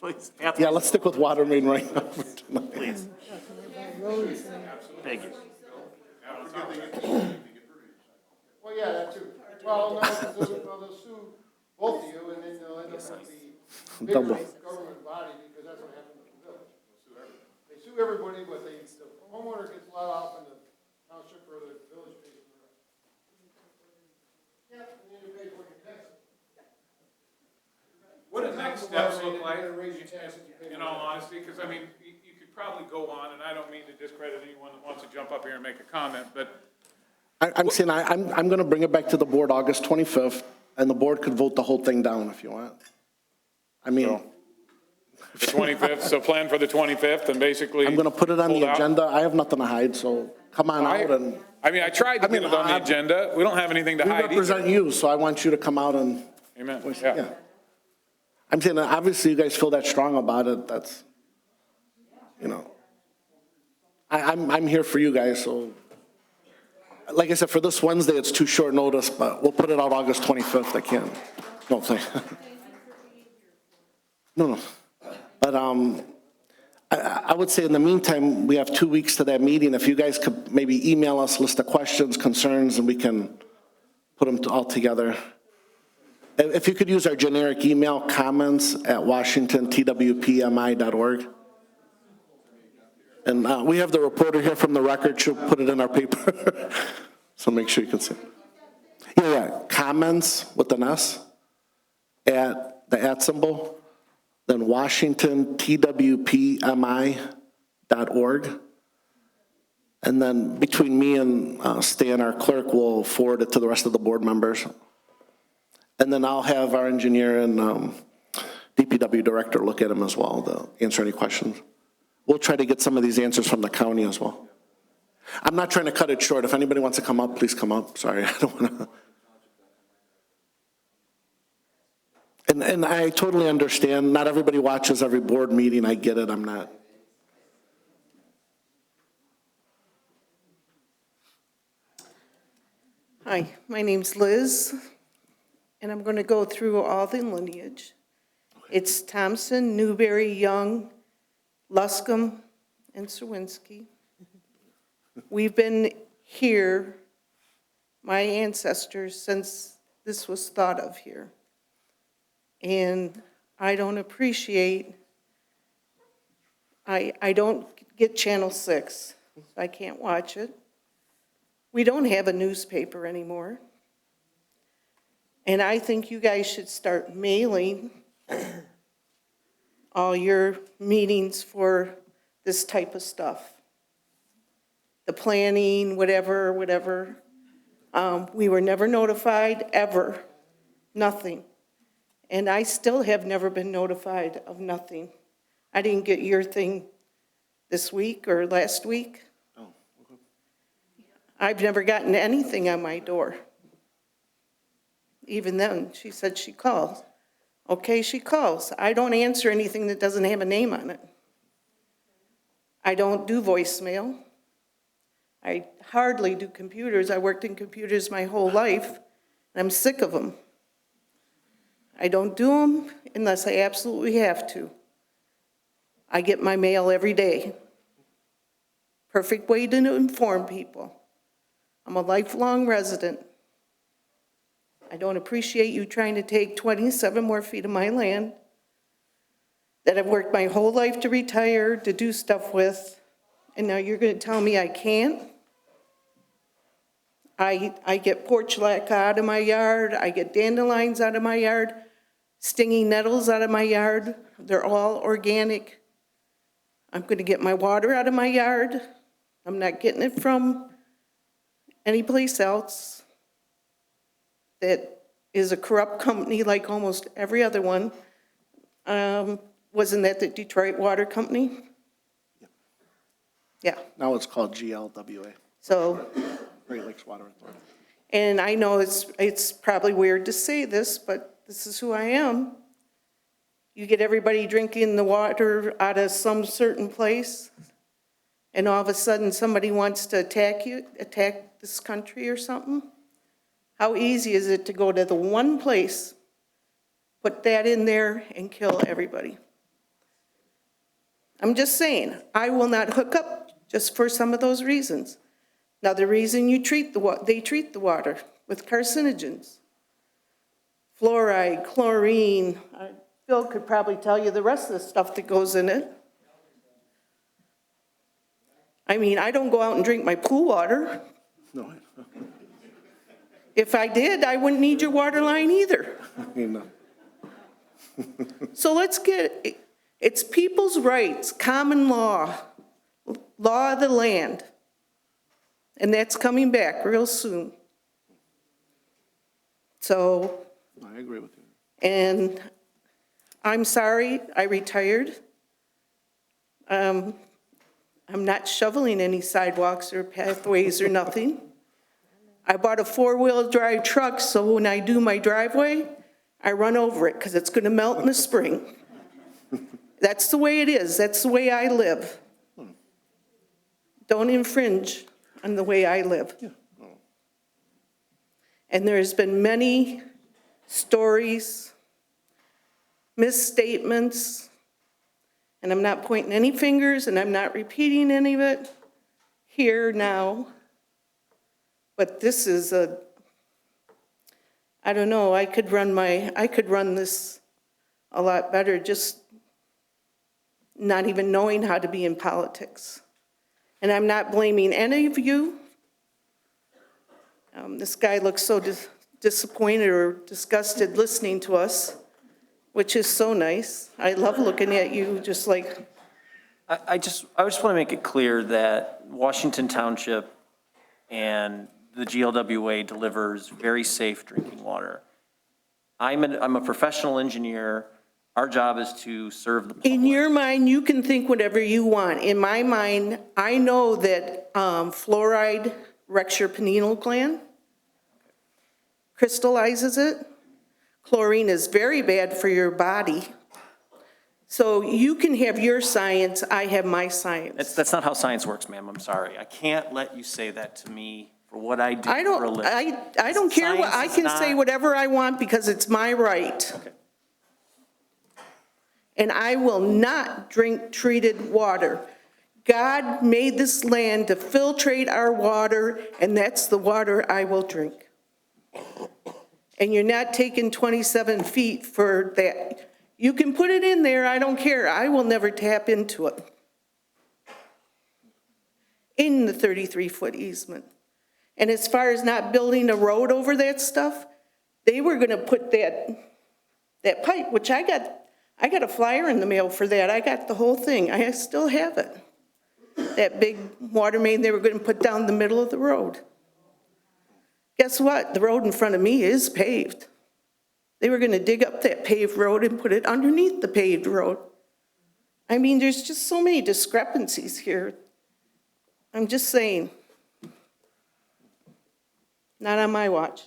Please. Yeah, let's stick with water main right now for tonight. Please. Thank you. Well, yeah, that too. Well, no, because they'll sue both of you, and then they'll end up with the bigger Double. government body, because that's what happened with the village. They sue everybody, but the homeowner gets let off, and the township or the village pays for the rest. Yeah, and then you pay for your taxes. What do next steps look like, Raise your taxes, you pay in all honesty? Because, I mean, you could probably go on, and I don't mean to discredit anyone that wants to jump up here and make a comment, but I'm saying, I'm going to bring it back to the board August 25th, and the board could vote the whole thing down if you want. I mean, the 25th, so plan for the 25th, and basically. I'm going to put it on hold the out. agenda. I have nothing to hide, so come on out and. I mean, I tried to get it on the agenda. We don't have anything to We hide either. represent you, so I want you to come out and. Amen, Yeah. yeah. I'm saying, obviously, you guys feel that strong about it, that's, you know. I'm here for you guys, so. Like I said, for this Wednesday, it's too short notice, but we'll put it out August 25th, I can't. No, thank. No. But, I would say in the meantime, we have 2 weeks to that meeting. If you guys could maybe email us, list of questions, concerns, and we can put them all together. If you could use our generic email, comments@washingtontwpmi.org. And we have the reporter here from the Record. She'll put it in our paper. So make sure you can see it. Yeah, comments with an S at the @ symbol, then washingtontwpmi.org. And then between me and Stan, our clerk, will forward it to the rest of the board members. And then I'll have our engineer and DPW director look at them as well to answer any questions. We'll try to get some of these answers from the county as well. I'm not trying to cut it short. If anybody wants to come up, please come up. Sorry, I don't want to. And I totally understand. Not everybody watches every board meeting. I get it. I'm not. Hi, my name's Liz, and I'm going to go through all the lineage. It's Thompson, Newberry, Young, Luscombe, and Serwinski. We've been here, my ancestors, since this was thought of here. And I don't appreciate, I don't get Channel 6. I can't watch it. We don't have a newspaper anymore. And I think you guys should start mailing all your meetings for this type of stuff. The planning, whatever. We were never notified, ever, nothing. And I still have never been notified of nothing. I didn't get your thing this week or last week. I've never gotten anything on my door. Even then, she said she calls. Okay, she calls. I don't answer anything that doesn't have a name on it. I don't do voicemail. I hardly do computers. I worked in computers my whole life, and I'm sick of them. I don't do them unless I absolutely have to. I get my mail every day. Perfect way to inform people. I'm a lifelong resident. I don't appreciate you trying to take 27 more feet of my land that I've worked my whole life to retire, to do stuff with, and now you're going to tell me I can't? I get portulaca out of my yard, I get dandelions out of my yard, stinging nettles out of my yard. They're all organic. I'm going to get my water out of my yard. I'm not getting it from anyplace else that is a corrupt company like almost every other one. Wasn't that the Detroit Water Company? Yeah. Now it's called GLWA. So, Great Lakes Water Authority. And I know it's probably weird to say this, but this is who I am. You get everybody drinking the water out of some certain place, and all of a sudden somebody wants to attack this country or something. How easy is it to go to the one place, put that in there, and kill everybody? I'm just saying, I will not hook up just for some of those reasons. Another reason they treat the water with carcinogens, fluoride, chlorine. Phil could probably tell you the rest of the stuff that goes in it. I mean, I don't go out and drink my pool water. No. If I did, I wouldn't need your water line either. So let's it's people's rights, common law, law of the land. And that's coming back real soon. So. I agree with you. And I'm sorry, I retired. I'm not shoveling any sidewalks or pathways or nothing. I bought a 4-wheel drive truck, so when I do my driveway, I run over it because it's going to melt in the spring. That's the way it is. That's the way I live. Don't infringe on the way I live. And there's been many stories, misstatements, and I'm not pointing any fingers and I'm not repeating any of it here now. But this is I don't know, I could run this a lot better, just not even knowing how to be in politics. And I'm not blaming any of you. This guy looks so disappointed or disgusted listening to us, which is so nice. I love looking at you just like. I just want to make it clear that Washington Township and the GLWA delivers very safe drinking water. I'm a professional engineer. Our job is to serve the public. In your mind, you can think whatever you want. In my mind, I know that fluoride wrecks your pineal gland, crystallizes it. Chlorine is very bad for your body. So you can have your science, I have my science. That's not how science works, ma'am. I'm sorry. I can't let you say that to me for what I do for a living. I don't care what, I can say whatever I want because it's my right. Okay. And I will not drink treated water. God made this land to filtrate our water, and that's the water I will drink. And you're not taking 27 feet for that. You can put it in there, I don't care. I will never tap into it. In the 33-foot easement. And as far as not building a road over that stuff, they were gonna put that pipe, which I got a flyer in the mail for that. I got the whole thing. I still have it. That big water main they were going to put down the middle of the road. Guess what? The road in front of me is paved. They were going to dig up that paved road and put it underneath the paved road. I mean, there's just so many discrepancies here. I'm just saying. Not on my watch.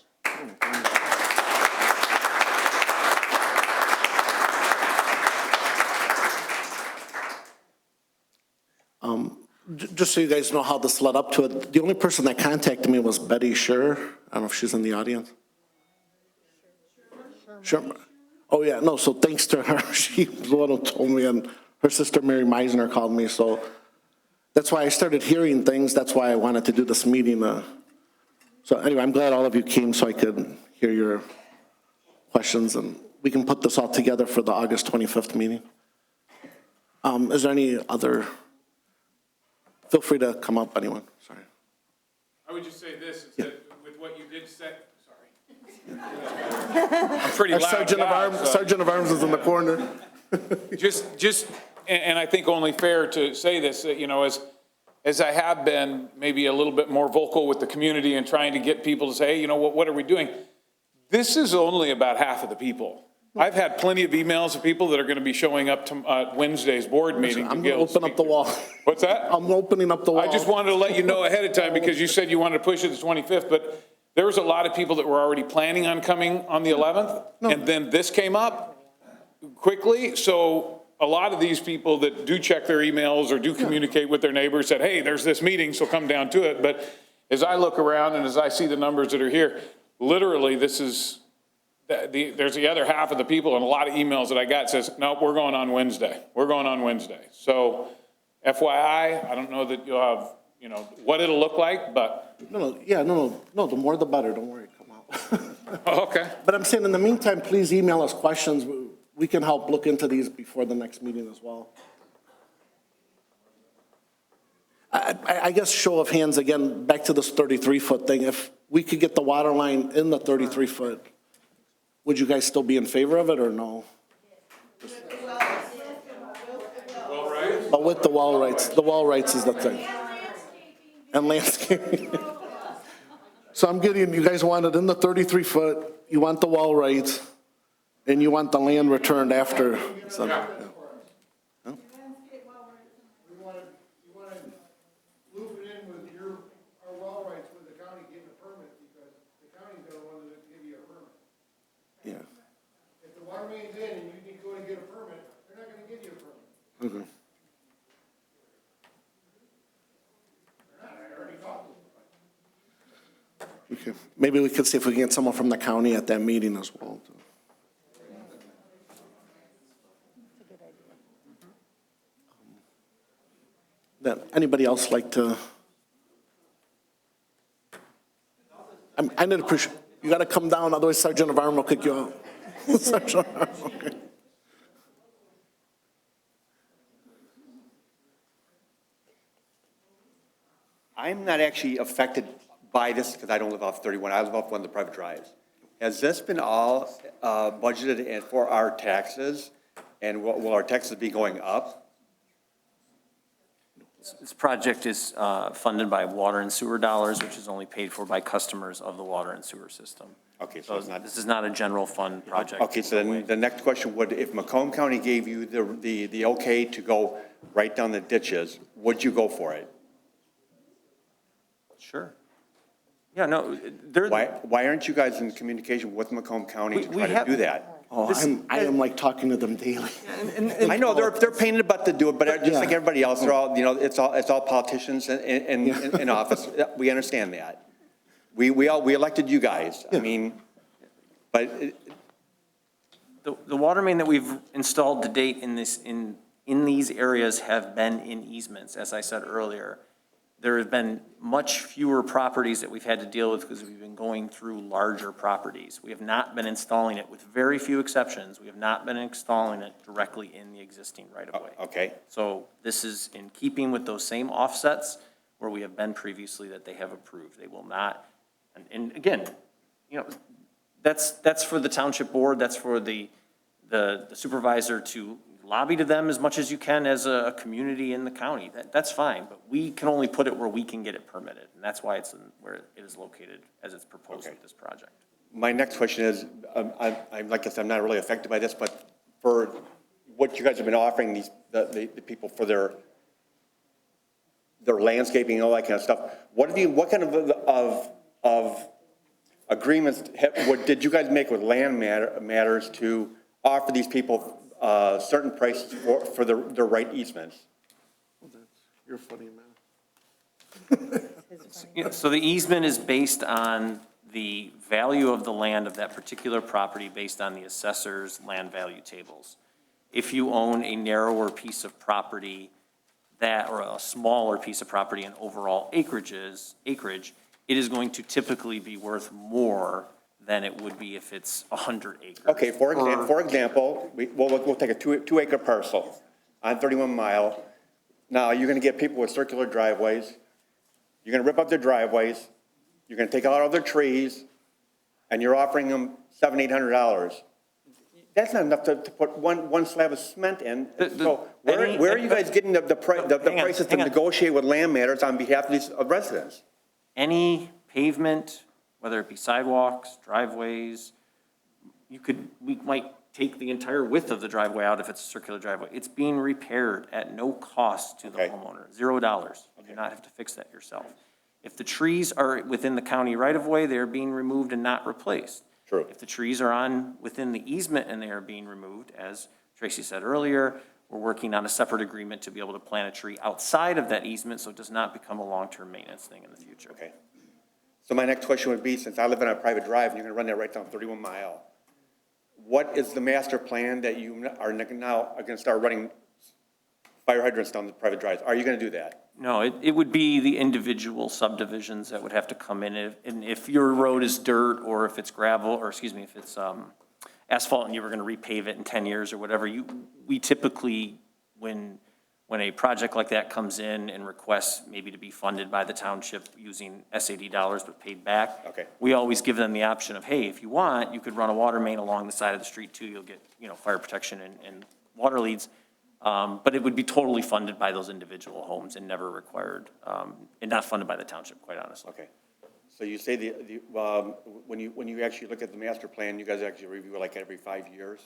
Just so you guys know how this led up to it, the only person that contacted me was Betty Scher. I don't know if she's in the audience. Sure. Oh, yeah, no, so thanks to her, she was the one who told me, and her sister Mary Meisner called me, so that's why I started hearing things. That's why I wanted to do this meeting. So anyway, I'm glad all of you came so I could hear your questions, and we can put this all together for the August 25th meeting. Is there any other? Feel free to come up, anyone, sorry. I would just say this, is that with what you did say, sorry. I'm pretty loud. Sergeant of Arms is in the corner. And I think only fair to say this, you know, as I have been maybe a little bit more vocal with the community and trying to get people to say, hey, you know, what are we doing? This is only about half of the people. I've had plenty of emails of people that are going to be showing up to Wednesday's board meeting. I'm going to open up the wall. What's that? I'm opening up the wall. I just wanted to let you know ahead of time because you said you wanted to push it to the 25th, but there was a lot of people that were already planning on coming on the 11th, and then this came up quickly, so a lot of these people that do check their emails or do communicate with their neighbors said, hey, there's this meeting, so come down to it. But as I look around and as I see the numbers that are here, literally this is, there's the other half of the people and a lot of emails that I got says, nope, we're going on Wednesday. We're going on Wednesday. So FYI, I don't know that you'll have, you know, what it'll look like, but. No, the more the better, don't worry, come out. Okay. But I'm saying in the meantime, please email us questions. We can help look into these before the next meeting as well. I guess show of hands again, back to this 33-foot thing. If we could get the water line in the 33-foot, would you guys still be in favor of it or no? But with the wall rights is the thing. And landscaping. So I'm getting, you guys want it in the 33-foot, you want the wall rights, and you want the land returned after. So, yeah. You want to loop it in with our well rights with the county getting a permit, because the county's gonna want to give you a permit. Yeah. If the water main's in and you need to go and get a permit, they're not gonna give you a permit. Okay. Okay. Maybe we could see if we can get someone from the county at that meeting as well. Then anybody else like to? I need to push. You got to come down, otherwise Sergeant of Arm will kick you out. Sergeant of Arm, okay. I'm not actually affected by this because I don't live off 31. I live off one of the private drives. Has this been all budgeted for our taxes? And will our taxes be going up? This project is funded by water and sewer dollars, which is only paid for by customers of the water and sewer system. Okay, so it's not. This is not a general fund project. Okay, so then the next question would, if Macomb County gave you the okay to go right down the ditches, would you go for it? Sure. Yeah, no, Why aren't you guys in communication with Macomb County to try to do that? Oh, I am like talking to them daily. I know they're pain in the butt to do it, but just like everybody else, they're all, you know, it's all politicians in office. We understand that. We elected you guys. I mean, but the water main that we've installed to date in these areas have been in easements, as I said earlier. There have been much fewer properties that we've had to deal with because we've been going through larger properties. We have not been installing it, with very few exceptions, we have not been installing it directly in the existing right-of-way. Okay. So this is in keeping with those same offsets where we have been previously that they have approved. They will not, and again, you know, that's for the township board, that's for the supervisor to lobby to them as much as you can as a community in the county. That's fine, but we can only put it where we can get it permitted, and that's why it's where it is located as it's proposed with this project. my next question is, I'm like I said, I'm not really affected by this, but for what you guys have been offering the people for their landscaping and all that kind of stuff, what kind of agreements did you guys make with Land Matters to offer these people certain prices for their right easements? You're funny, man. So the easement is based on the value of the land of that particular property based on the assessor's land value tables. If you own a narrower piece of property or a smaller piece of property in overall acreage, it is going to typically be worth more than it would be if it's 100 acres. Okay, for example, we'll take a 2-acre parcel on 31 Mile. Now, you're gonna get people with circular driveways. You're gonna rip up their driveways. You're gonna take out all their trees, and you're offering them $700, $800. That's not enough to put one slab of cement in. So where are you guys getting the prices to negotiate with Land Matters on behalf of these residents? Any pavement, whether it be sidewalks, driveways, we might take the entire width of the driveway out if it's a circular driveway. It's being repaired at no cost to the homeowner, $0. You do not have to fix that yourself. If the trees are within the county right-of-way, they're being removed and not replaced. True. If the trees are within the easement and they are being removed, as Tracy said earlier, we're working on a separate agreement to be able to plant a tree outside of that easement so it does not become a long-term maintenance thing in the future. Okay. So my next question would be, since I live on a private drive and you're gonna run that right down 31 Mile, what is the master plan that you are now gonna start running fire hydrants down the private drives? Are you gonna do that? No, it would be the individual subdivisions that would have to come in. And if your road is dirt or if it's gravel, or excuse me, if it's asphalt and you were gonna repave it in 10 years or whatever, we typically, when a project like that comes in and requests maybe to be funded by the township using SAD dollars but paid back, Okay. we always give them the option of, hey, if you want, you could run a water main along the side of the street too. You'll get, fire protection and water leads. But it would be totally funded by those individual homes and never required, and not funded by the township, quite honestly. Okay. So you say when you actually look at the master plan, you guys actually review it like every 5 years?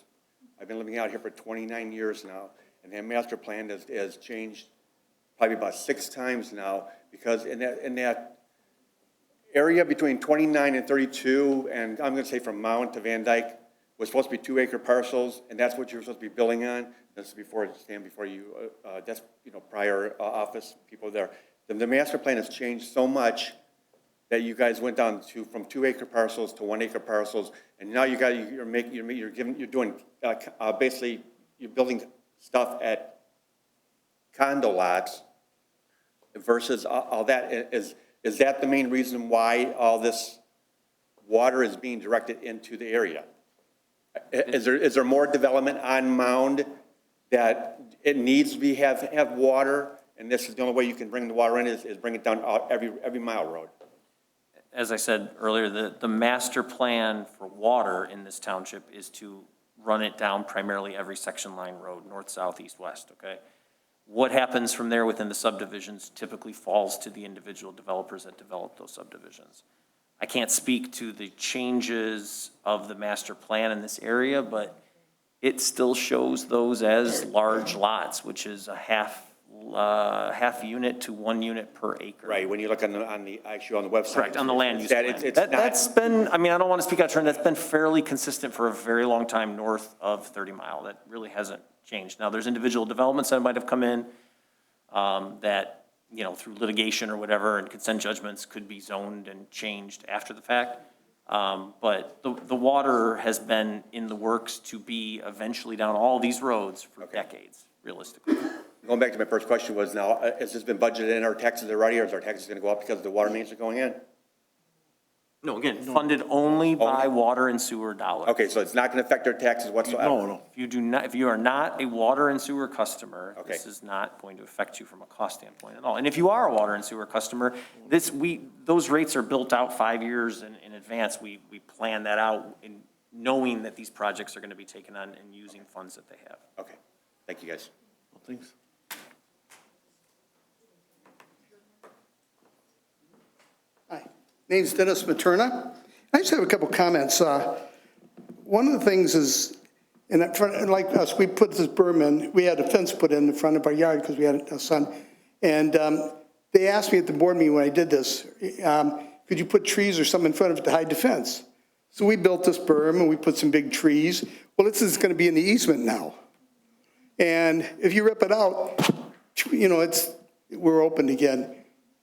I've been living out here for 29 years now, and that master plan has changed probably about 6 times now, because in that area between 29 and 32, and I'm gonna say from Mount to Van Dyke, was supposed to be 2-acre parcels, and that's what you're supposed to be building on. This is before you, that's, prior office people there. The master plan has changed so much that you guys went down from 2-acre parcels to 1-acre parcels, and now you're doing, basically, you're building stuff at condo lots versus all that. Is that the main reason why all this water is being directed into the area? Is there more development on Mound that it needs to have water, and this is the only way you can bring the water in is bring it down every mile road? As I said earlier, the master plan for water in this township is to run it down primarily every section line road, north, south, east, west, okay? What happens from there within the subdivisions typically falls to the individual developers that develop those subdivisions. I can't speak to the changes of the master plan in this area, but it still shows those as large lots, which is a half unit to 1 unit per acre. Right, when you look on the website. Correct, on the land use plan. It's not. That's been, I don't want to speak out of turn, that's been fairly consistent for a very long time north of 30 Mile. That really hasn't changed. Now, there's individual developments that might have come in that, through litigation or whatever, and consent judgments could be zoned and changed after the fact. But the water has been in the works to be eventually down all these roads for decades, realistically. Going back to my first question was now, has this been budgeted in our taxes already, or is our taxes going to go up because the water mains are going in? No, again, funded only by water and sewer dollars. Okay, so it's not going to affect our taxes whatsoever? No. If you are not a water and sewer customer, Okay. this is not going to affect you from a cost standpoint at all. And if you are a water and sewer customer, those rates are built out 5 years in advance. We plan that out in knowing that these projects are going to be taken on and using funds that they have. Okay, thank you, guys. Thanks. Hi, name's Dennis Materna. I just have a couple comments. One of the things is, like us, we put this berm in, we had a fence put in the front of our yard because we had a son. And they asked me at the board meeting when I did this, could you put trees or something in front of it to hide the fence? So we built this berm and we put some big trees. Well, this is going to be in the easement now. And if you rip it out, we're open again.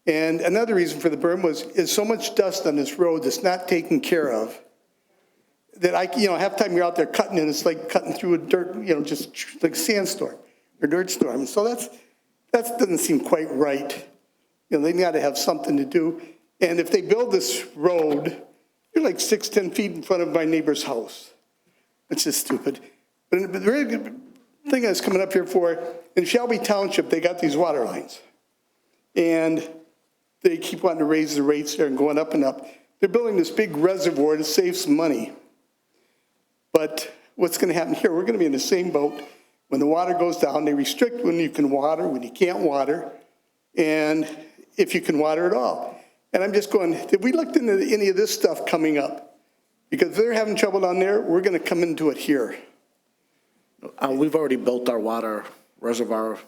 And another reason for the berm is so much dust on this road that's not taken care of that half the time you're out there cutting and it's like cutting through a dirt, just like sandstorm or dirt storm. So that doesn't seem quite right. They got to have something to do. And if they build this road, you're like 6-10 feet in front of my neighbor's house. It's just stupid. But the very good thing that's coming up here in Shelby Township, they got these water lines. And they keep wanting to raise the rates there and going up and up. They're building this big reservoir to save some money. But what's going to happen here, we're going to be in the same boat. When the water goes down, they restrict when you can water, when you can't water, and if you can water at all. And I'm just going, did we look into any of this stuff coming up? Because if they're having trouble down there, we're going to come into it here. We've already built our water reservoir,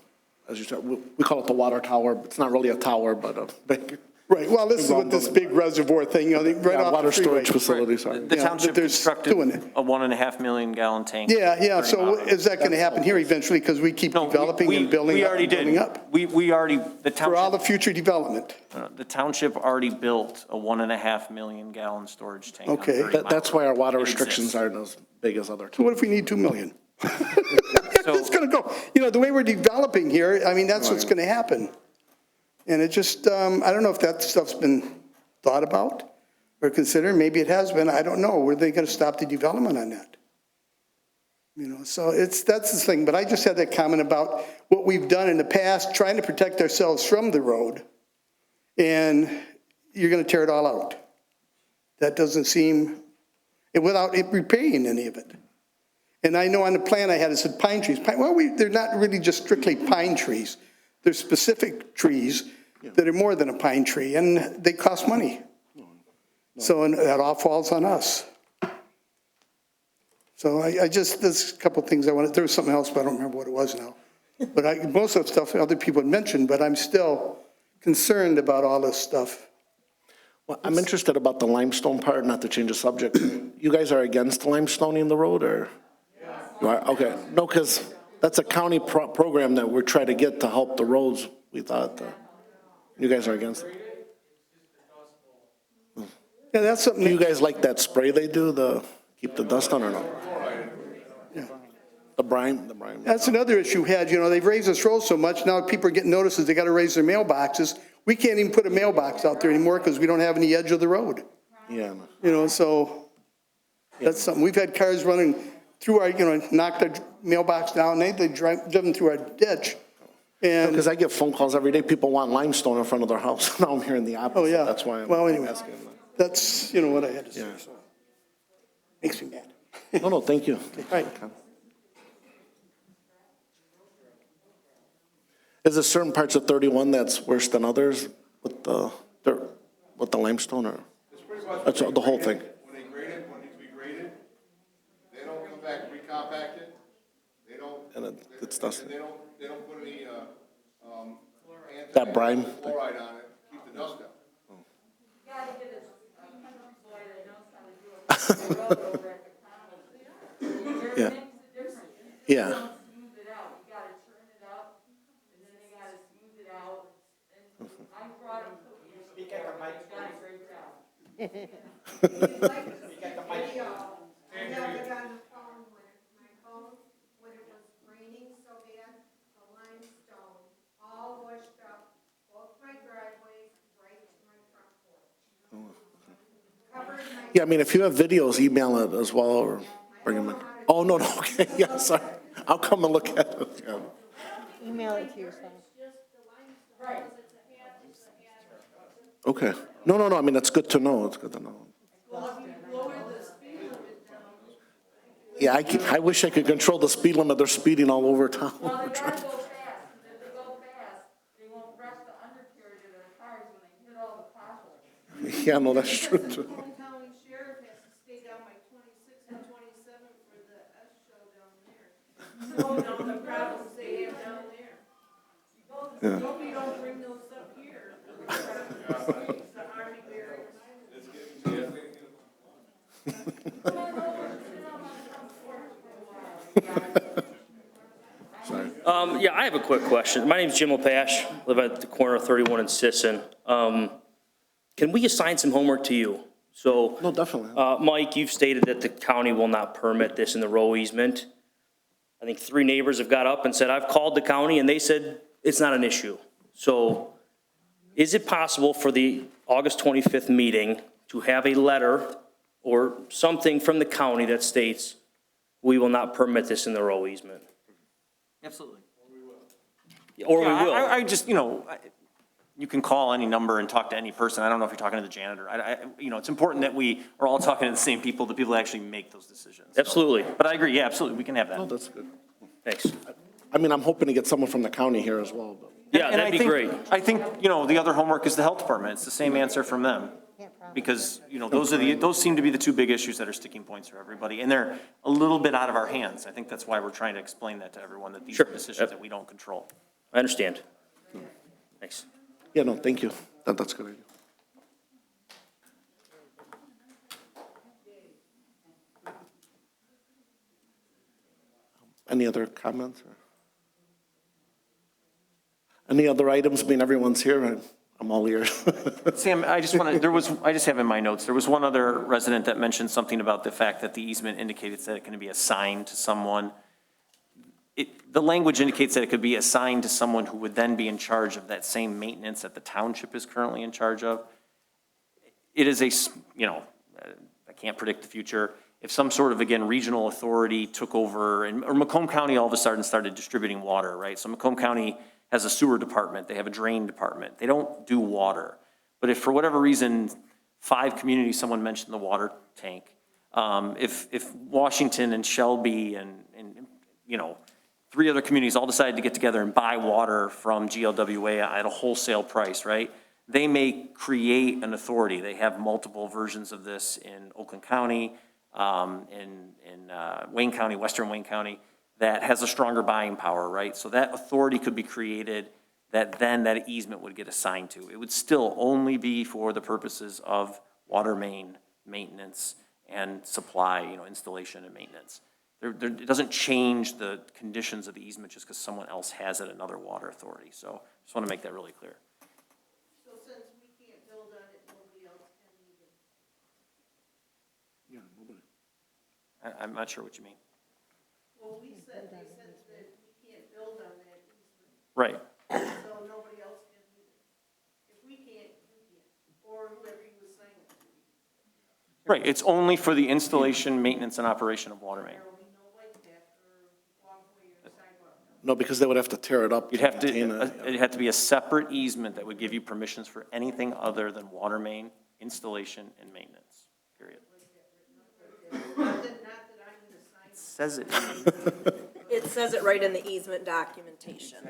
as you said. We call it the water tower. It's not really a tower, but a big Right, well, this is what this big reservoir thing, you know, right Yeah, off water the freeway. storage facility, sorry. The Yeah, township they're constructed doing it. a 1.5 million gallon tank. Yeah, 30 so miles. is that going to happen here eventually, because we keep No, developing and building we up already and building did. up? We already, the For all township, the future development? the township already built a 1.5 million gallon storage tank on Okay. 30 miles. That's why our water It restrictions exists. aren't as big as other. So what if we need 2 million? So- It's going to go, you know, the way we're developing here, I mean, that's what's going to happen. And it just, I don't know if that stuff's been thought about or considered. Maybe it has been, I don't know. Were they going to stop the development on that? You know, so that's the thing. But I just had that comment about what we've done in the past, trying to protect ourselves from the road, and you're going to tear it all out. That doesn't seem, and without it repaying any of it. And I know on the plan I had, it said pine trees. Well, they're not really just strictly pine trees. They're specific trees that are more than a pine tree, and they cost money. So and that all falls on us. So I just, there's a couple things I wanted, there was something else, but I don't remember what it was now. But most of the stuff other people had mentioned, but I'm still concerned about all this stuff. Well, I'm interested about the limestone part, not to change the subject. You guys are against limestoning the road, or? You are? Okay. No, because that's a county program that we're trying to get to help the roads. We thought you guys are against it. Yeah, that's something. Do you guys like that spray they do, keep the dust on, or no? Yeah. The brine? That's another issue we had, you know, they've raised this road so much, now people are getting notices, they gotta raise their mailboxes. We can't even put a mailbox out there anymore because we don't have any edge of the road. Yeah. You know, so that's something, we've had cars running through our, you know, knocked their mailbox down, they driven through our ditch. And, Because I get phone calls every day, people want limestone in front of their house. Now I'm hearing the opposite. oh yeah. That's why I'm Well, anyway, asking. that's, you know, what I had to say, Yeah. so. Makes me mad. No, thank you. Right. Is there certain parts of 31 that's worse than others with the limestone, or? That's the whole thing? When they grade it, when it needs to be graded, they don't come back, recompact it, they don't. And it's dusty. They don't put any, That brine? fluoride on it, keep the dust out. Gotta get a boy that knows how to do a road over at the county. Yeah. Everything's different. Yeah. Don't smooth it out, you gotta turn it up, and then they gotta smooth it out, and I brought them cookies. Speak at the mic. Done a great job. I have it on the phone when it was raining so bad, the limestone all washed up both my driveways right to my front porch. Covered my. Yeah, I mean, if you have videos, email it as well, or bring them in. Oh, no, okay, yeah, sorry. I'll come and look at it. Yeah. Email it to yourself. Okay. No, I mean, that's good to know, it's good to know. Yeah, I wish I could control the speed limit, they're speeding all over town. Well, they gotta go fast, if they go fast, they won't press the undercarriage of their cars when they hit all the potholes. Yeah, no, that's true, too. County sheriff has to stay down by 26 and 27 for the S show down there. No, down the problems they have down there. Yeah. Hope you don't bring those up here. The Army barracks. Yeah, I have a quick question. My name's Jim Opash, live at the corner of 31 and Sisson. Can we assign some homework to you? So, No, definitely. Mike, you've stated that the county will not permit this in the row easement. I think 3 neighbors have got up and said, I've called the county, and they said it's not an issue. So, is it possible for the August 25th meeting to have a letter or something from the county that states, we will not permit this in the row easement? Absolutely. Or we Yeah, will. I just, you can call any number and talk to any person. I don't know if you're talking to the janitor. It's important that we are all talking to the same people, the people that actually make those decisions. Absolutely. But I agree, yeah, absolutely, we can have that. Oh, that's good. Thanks. I mean, I'm hoping to get someone from the county here as well, but. Yeah, And that'd I be think- great. I think, the other homework is the health department. It's the same answer from them. Because, those seem to be the 2 big issues that are sticking points for everybody. And they're a little bit out of our hands. I think that's why we're trying to explain that to everyone, that these are Sure. decisions that we don't control. I understand. Thanks. Yeah, no, thank you. That's a good idea. Any other comments? Or any other items? I mean, everyone's here. I'm all ears. Sam, I just want to, I just have in my notes, there was one other resident that mentioned something about the fact that the easement indicated that it can be assigned to someone. The language indicates that it could be assigned to someone who would then be in charge of that same maintenance that the township is currently in charge of. It is I can't predict the future. If some sort of, again, regional authority took over, or Macomb County all of a sudden started distributing water, right? So Macomb County has a sewer department, they have a drain department. They don't do water. But if for whatever reason, 5 communities, someone mentioned the water tank, if Washington and Shelby and 3 other communities all decided to get together and buy water from GLWA at a wholesale price, right? They may create an authority. They have multiple versions of this in Oakland County, in Wayne County, Western Wayne County, that has a stronger buying power, right? So that authority could be created that then that easement would get assigned to. It would still only be for the purposes of water main maintenance and supply, installation and maintenance. It doesn't change the conditions of the easement just because someone else has it, another water authority. So just want to make that really clear. So since we can't build on it, nobody else can either? Yeah, nobody. I'm not sure what you mean. Well, they said that we can't build on that easement, Right. so nobody else can either. If we can't, you can't, or whoever you assign it to. Right, it's only for the installation, maintenance, and operation of water main. There will be no bike path or walkway or sidewalk. No, because they would have to tear it up. You'd have to, maintain it. it'd have to be a separate easement that would give you permissions for anything other than water main, installation, and maintenance, period. Not that I'm gonna sign. It says it. It says it right in the easement documentation.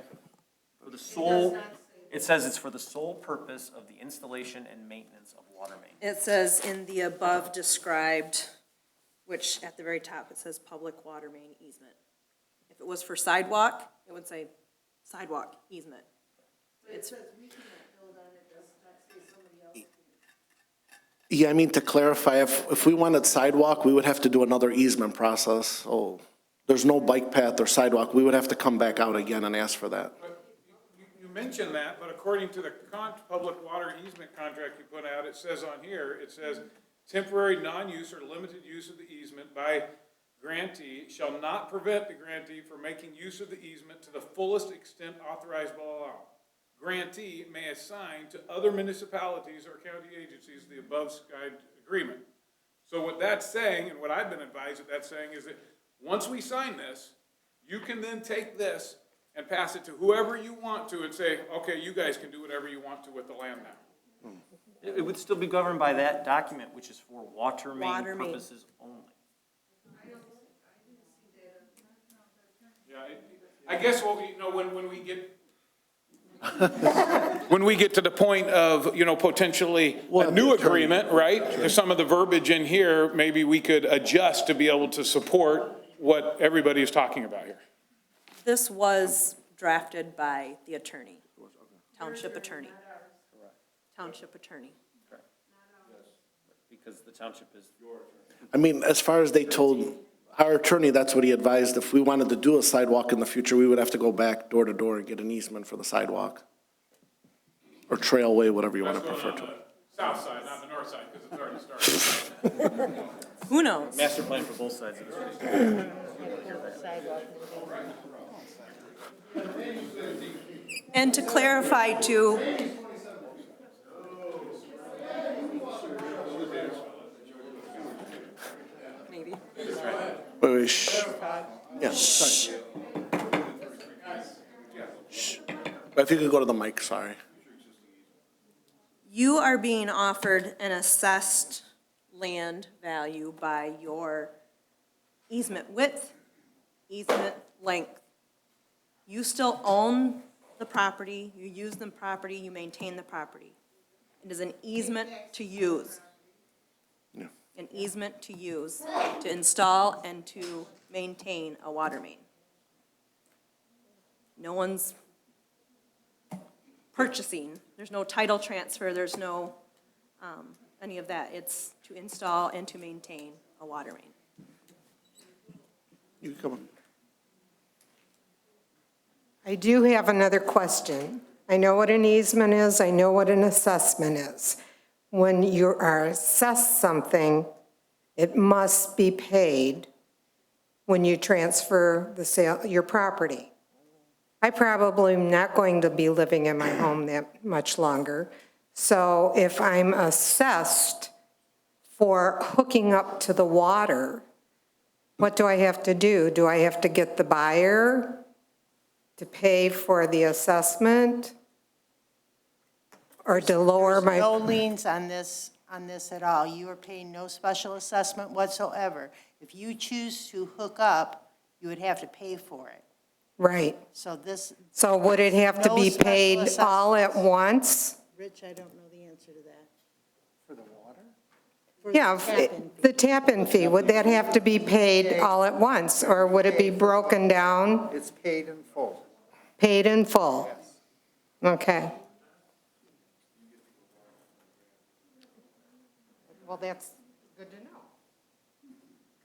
For the sole, it says it's for the sole purpose of the installation and maintenance of water main. It says in the above described, which at the very top, it says public water main easement. If it was for sidewalk, it would say sidewalk easement. But it says we can't build on it, does not say somebody else can. Yeah, I mean, to clarify, if we wanted sidewalk, we would have to do another easement process. So there's no bike path or sidewalk. We would have to come back out again and ask for that. You mentioned that, but according to the public water easement contract you put out, it says on here, it says temporary non-use or limited use of the easement by grantee shall not prevent the grantee from making use of the easement to the fullest extent authorized by law. Grantee may assign to other municipalities or county agencies the above described agreement. So what that's saying, and what I've been advised that that's saying, is that once we sign this, you can then take this and pass it to whoever you want to and say, okay, you guys can do whatever you want to with the land now. It would still be governed by that document, which is for water main Water main. purposes only. Yeah, I guess what we, when we get to the point of, potentially a new agreement, right? There's some of the verbiage in here, maybe we could adjust to be able to support what everybody is talking about here. This was drafted by the attorney, township attorney. Township attorney. Because the township is. I mean, as far as they told our attorney, that's what he advised. If we wanted to do a sidewalk in the future, we would have to go back door to door and get an easement for the sidewalk. Or trailway, whatever you want to prefer to it. South side, not the north side, because it's already started. Who knows? Master plan for both sides of the street. And to clarify too, maybe. Wait, shh. Yeah, sorry. Shh. But if you could go to the mic, sorry. You are being offered an assessed land value by your easement width, easement length. You still own the property, you use the property, you maintain the property. It is an easement to use. Yeah. An easement to use, to install and to maintain a water main. No one's purchasing, there's no title transfer, there's no, any of that. It's to install and to maintain a water main. You can come on. I do have another question. I know what an easement is, I know what an assessment is. When you are assessed something, it must be paid when you transfer the sale, your property. I probably am not going to be living in my home that much longer. So if I'm assessed for hooking up to the water, what do I have to do? Do I have to get the buyer to pay for the assessment? Or to lower my? No liens on this at all. You are paying no special assessment whatsoever. If you choose to hook up, you would have to pay for it. Right. So this. So would it have to No be special paid all at assessments. once? Rich, I don't know the answer to that. For the water? Yeah, the tap-in fee, would that have to be paid all at once, or would it be broken down, It's paid in full. paid in full? Okay. Well, that's good to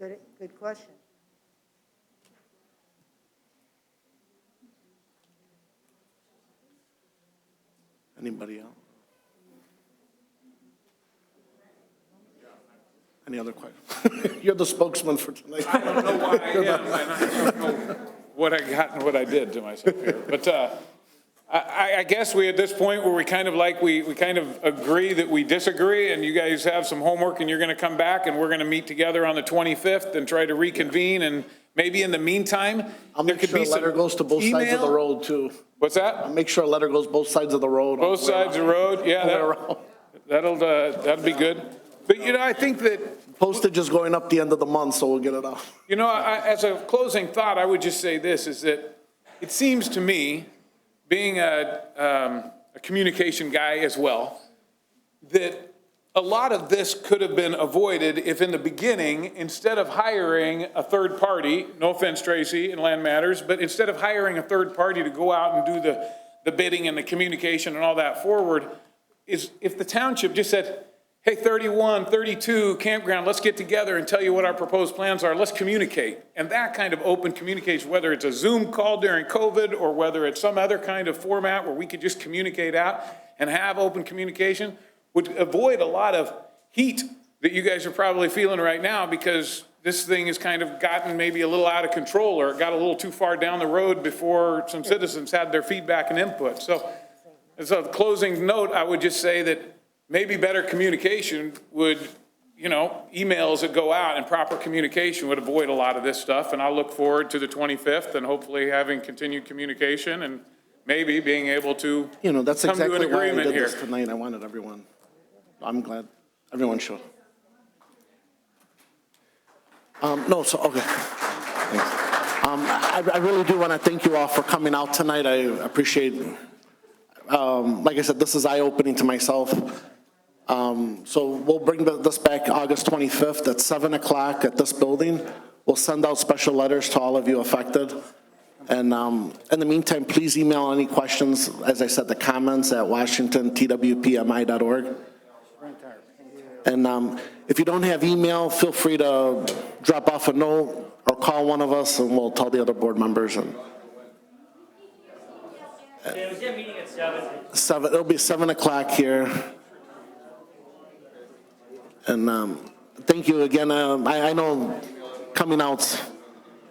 know. Good question. Anybody else? Any other questions? You're the spokesman for tonight. I don't know why I am, and I don't know what I got and what I did to myself here. But I guess we, at this point where we kind of agree that we disagree, and you guys have some homework, and you're going to come back, and we're going to meet together on the 25th and try to reconvene, and maybe in the meantime, I'll there make could sure be a some letter goes to both sides of the email. road, too. What's that? I'll make sure a letter goes both sides of the road. Both sides of the road, yeah, that'll be good. But, I think that, Postage is going up the end of the month, so we'll get it out. as a closing thought, I would just say this, is that it seems to me, being a communication guy as well, that a lot of this could have been avoided if in the beginning, instead of hiring a third party, no offense, Tracy, in Land Matters, but instead of hiring a third party to go out and do the bidding and the communication and all that forward, is if the township just said, hey, 31, 32 campground, let's get together and tell you what our proposed plans are. Let's communicate. And that kind of open communication, whether it's a Zoom call during COVID or whether it's some other kind of format where we could just communicate out and have open communication, would avoid a lot of heat that you guys are probably feeling right now, because this thing has kind of gotten maybe a little out of control, or it got a little too far down the road before some citizens had their feedback and input. So as a closing note, I would just say that maybe better communication would, emails that go out and proper communication would avoid a lot of this stuff. And I'll look forward to the 25th and hopefully having continued communication and maybe being able to That's come to an exactly why I agreement did here. this tonight. I wanted everyone. I'm glad everyone should. Okay. Thanks. I really do want to thank you all for coming out tonight. I appreciate, like I said, this is eye-opening to myself. So we'll bring this back August 25th at 7 o'clock at this building. We'll send out special letters to all of you affected. And in the meantime, please email any questions, as I said, the comments at washingtontwpmi.org. And if you don't have email, feel free to drop off a note or call one of us, and we'll tell the other board members. And meeting at 7. it'll be 7 o'clock here. And thank you again. I know coming out's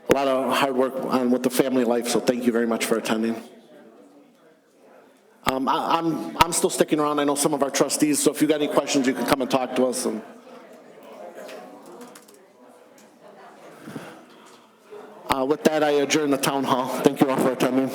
a lot of hard work with the family life, so thank you very much for attending. I'm still sticking around. I know some of our trustees, so if you got any questions, you can come and talk to us. And with that, I adjourn the town hall. Thank you all for attending.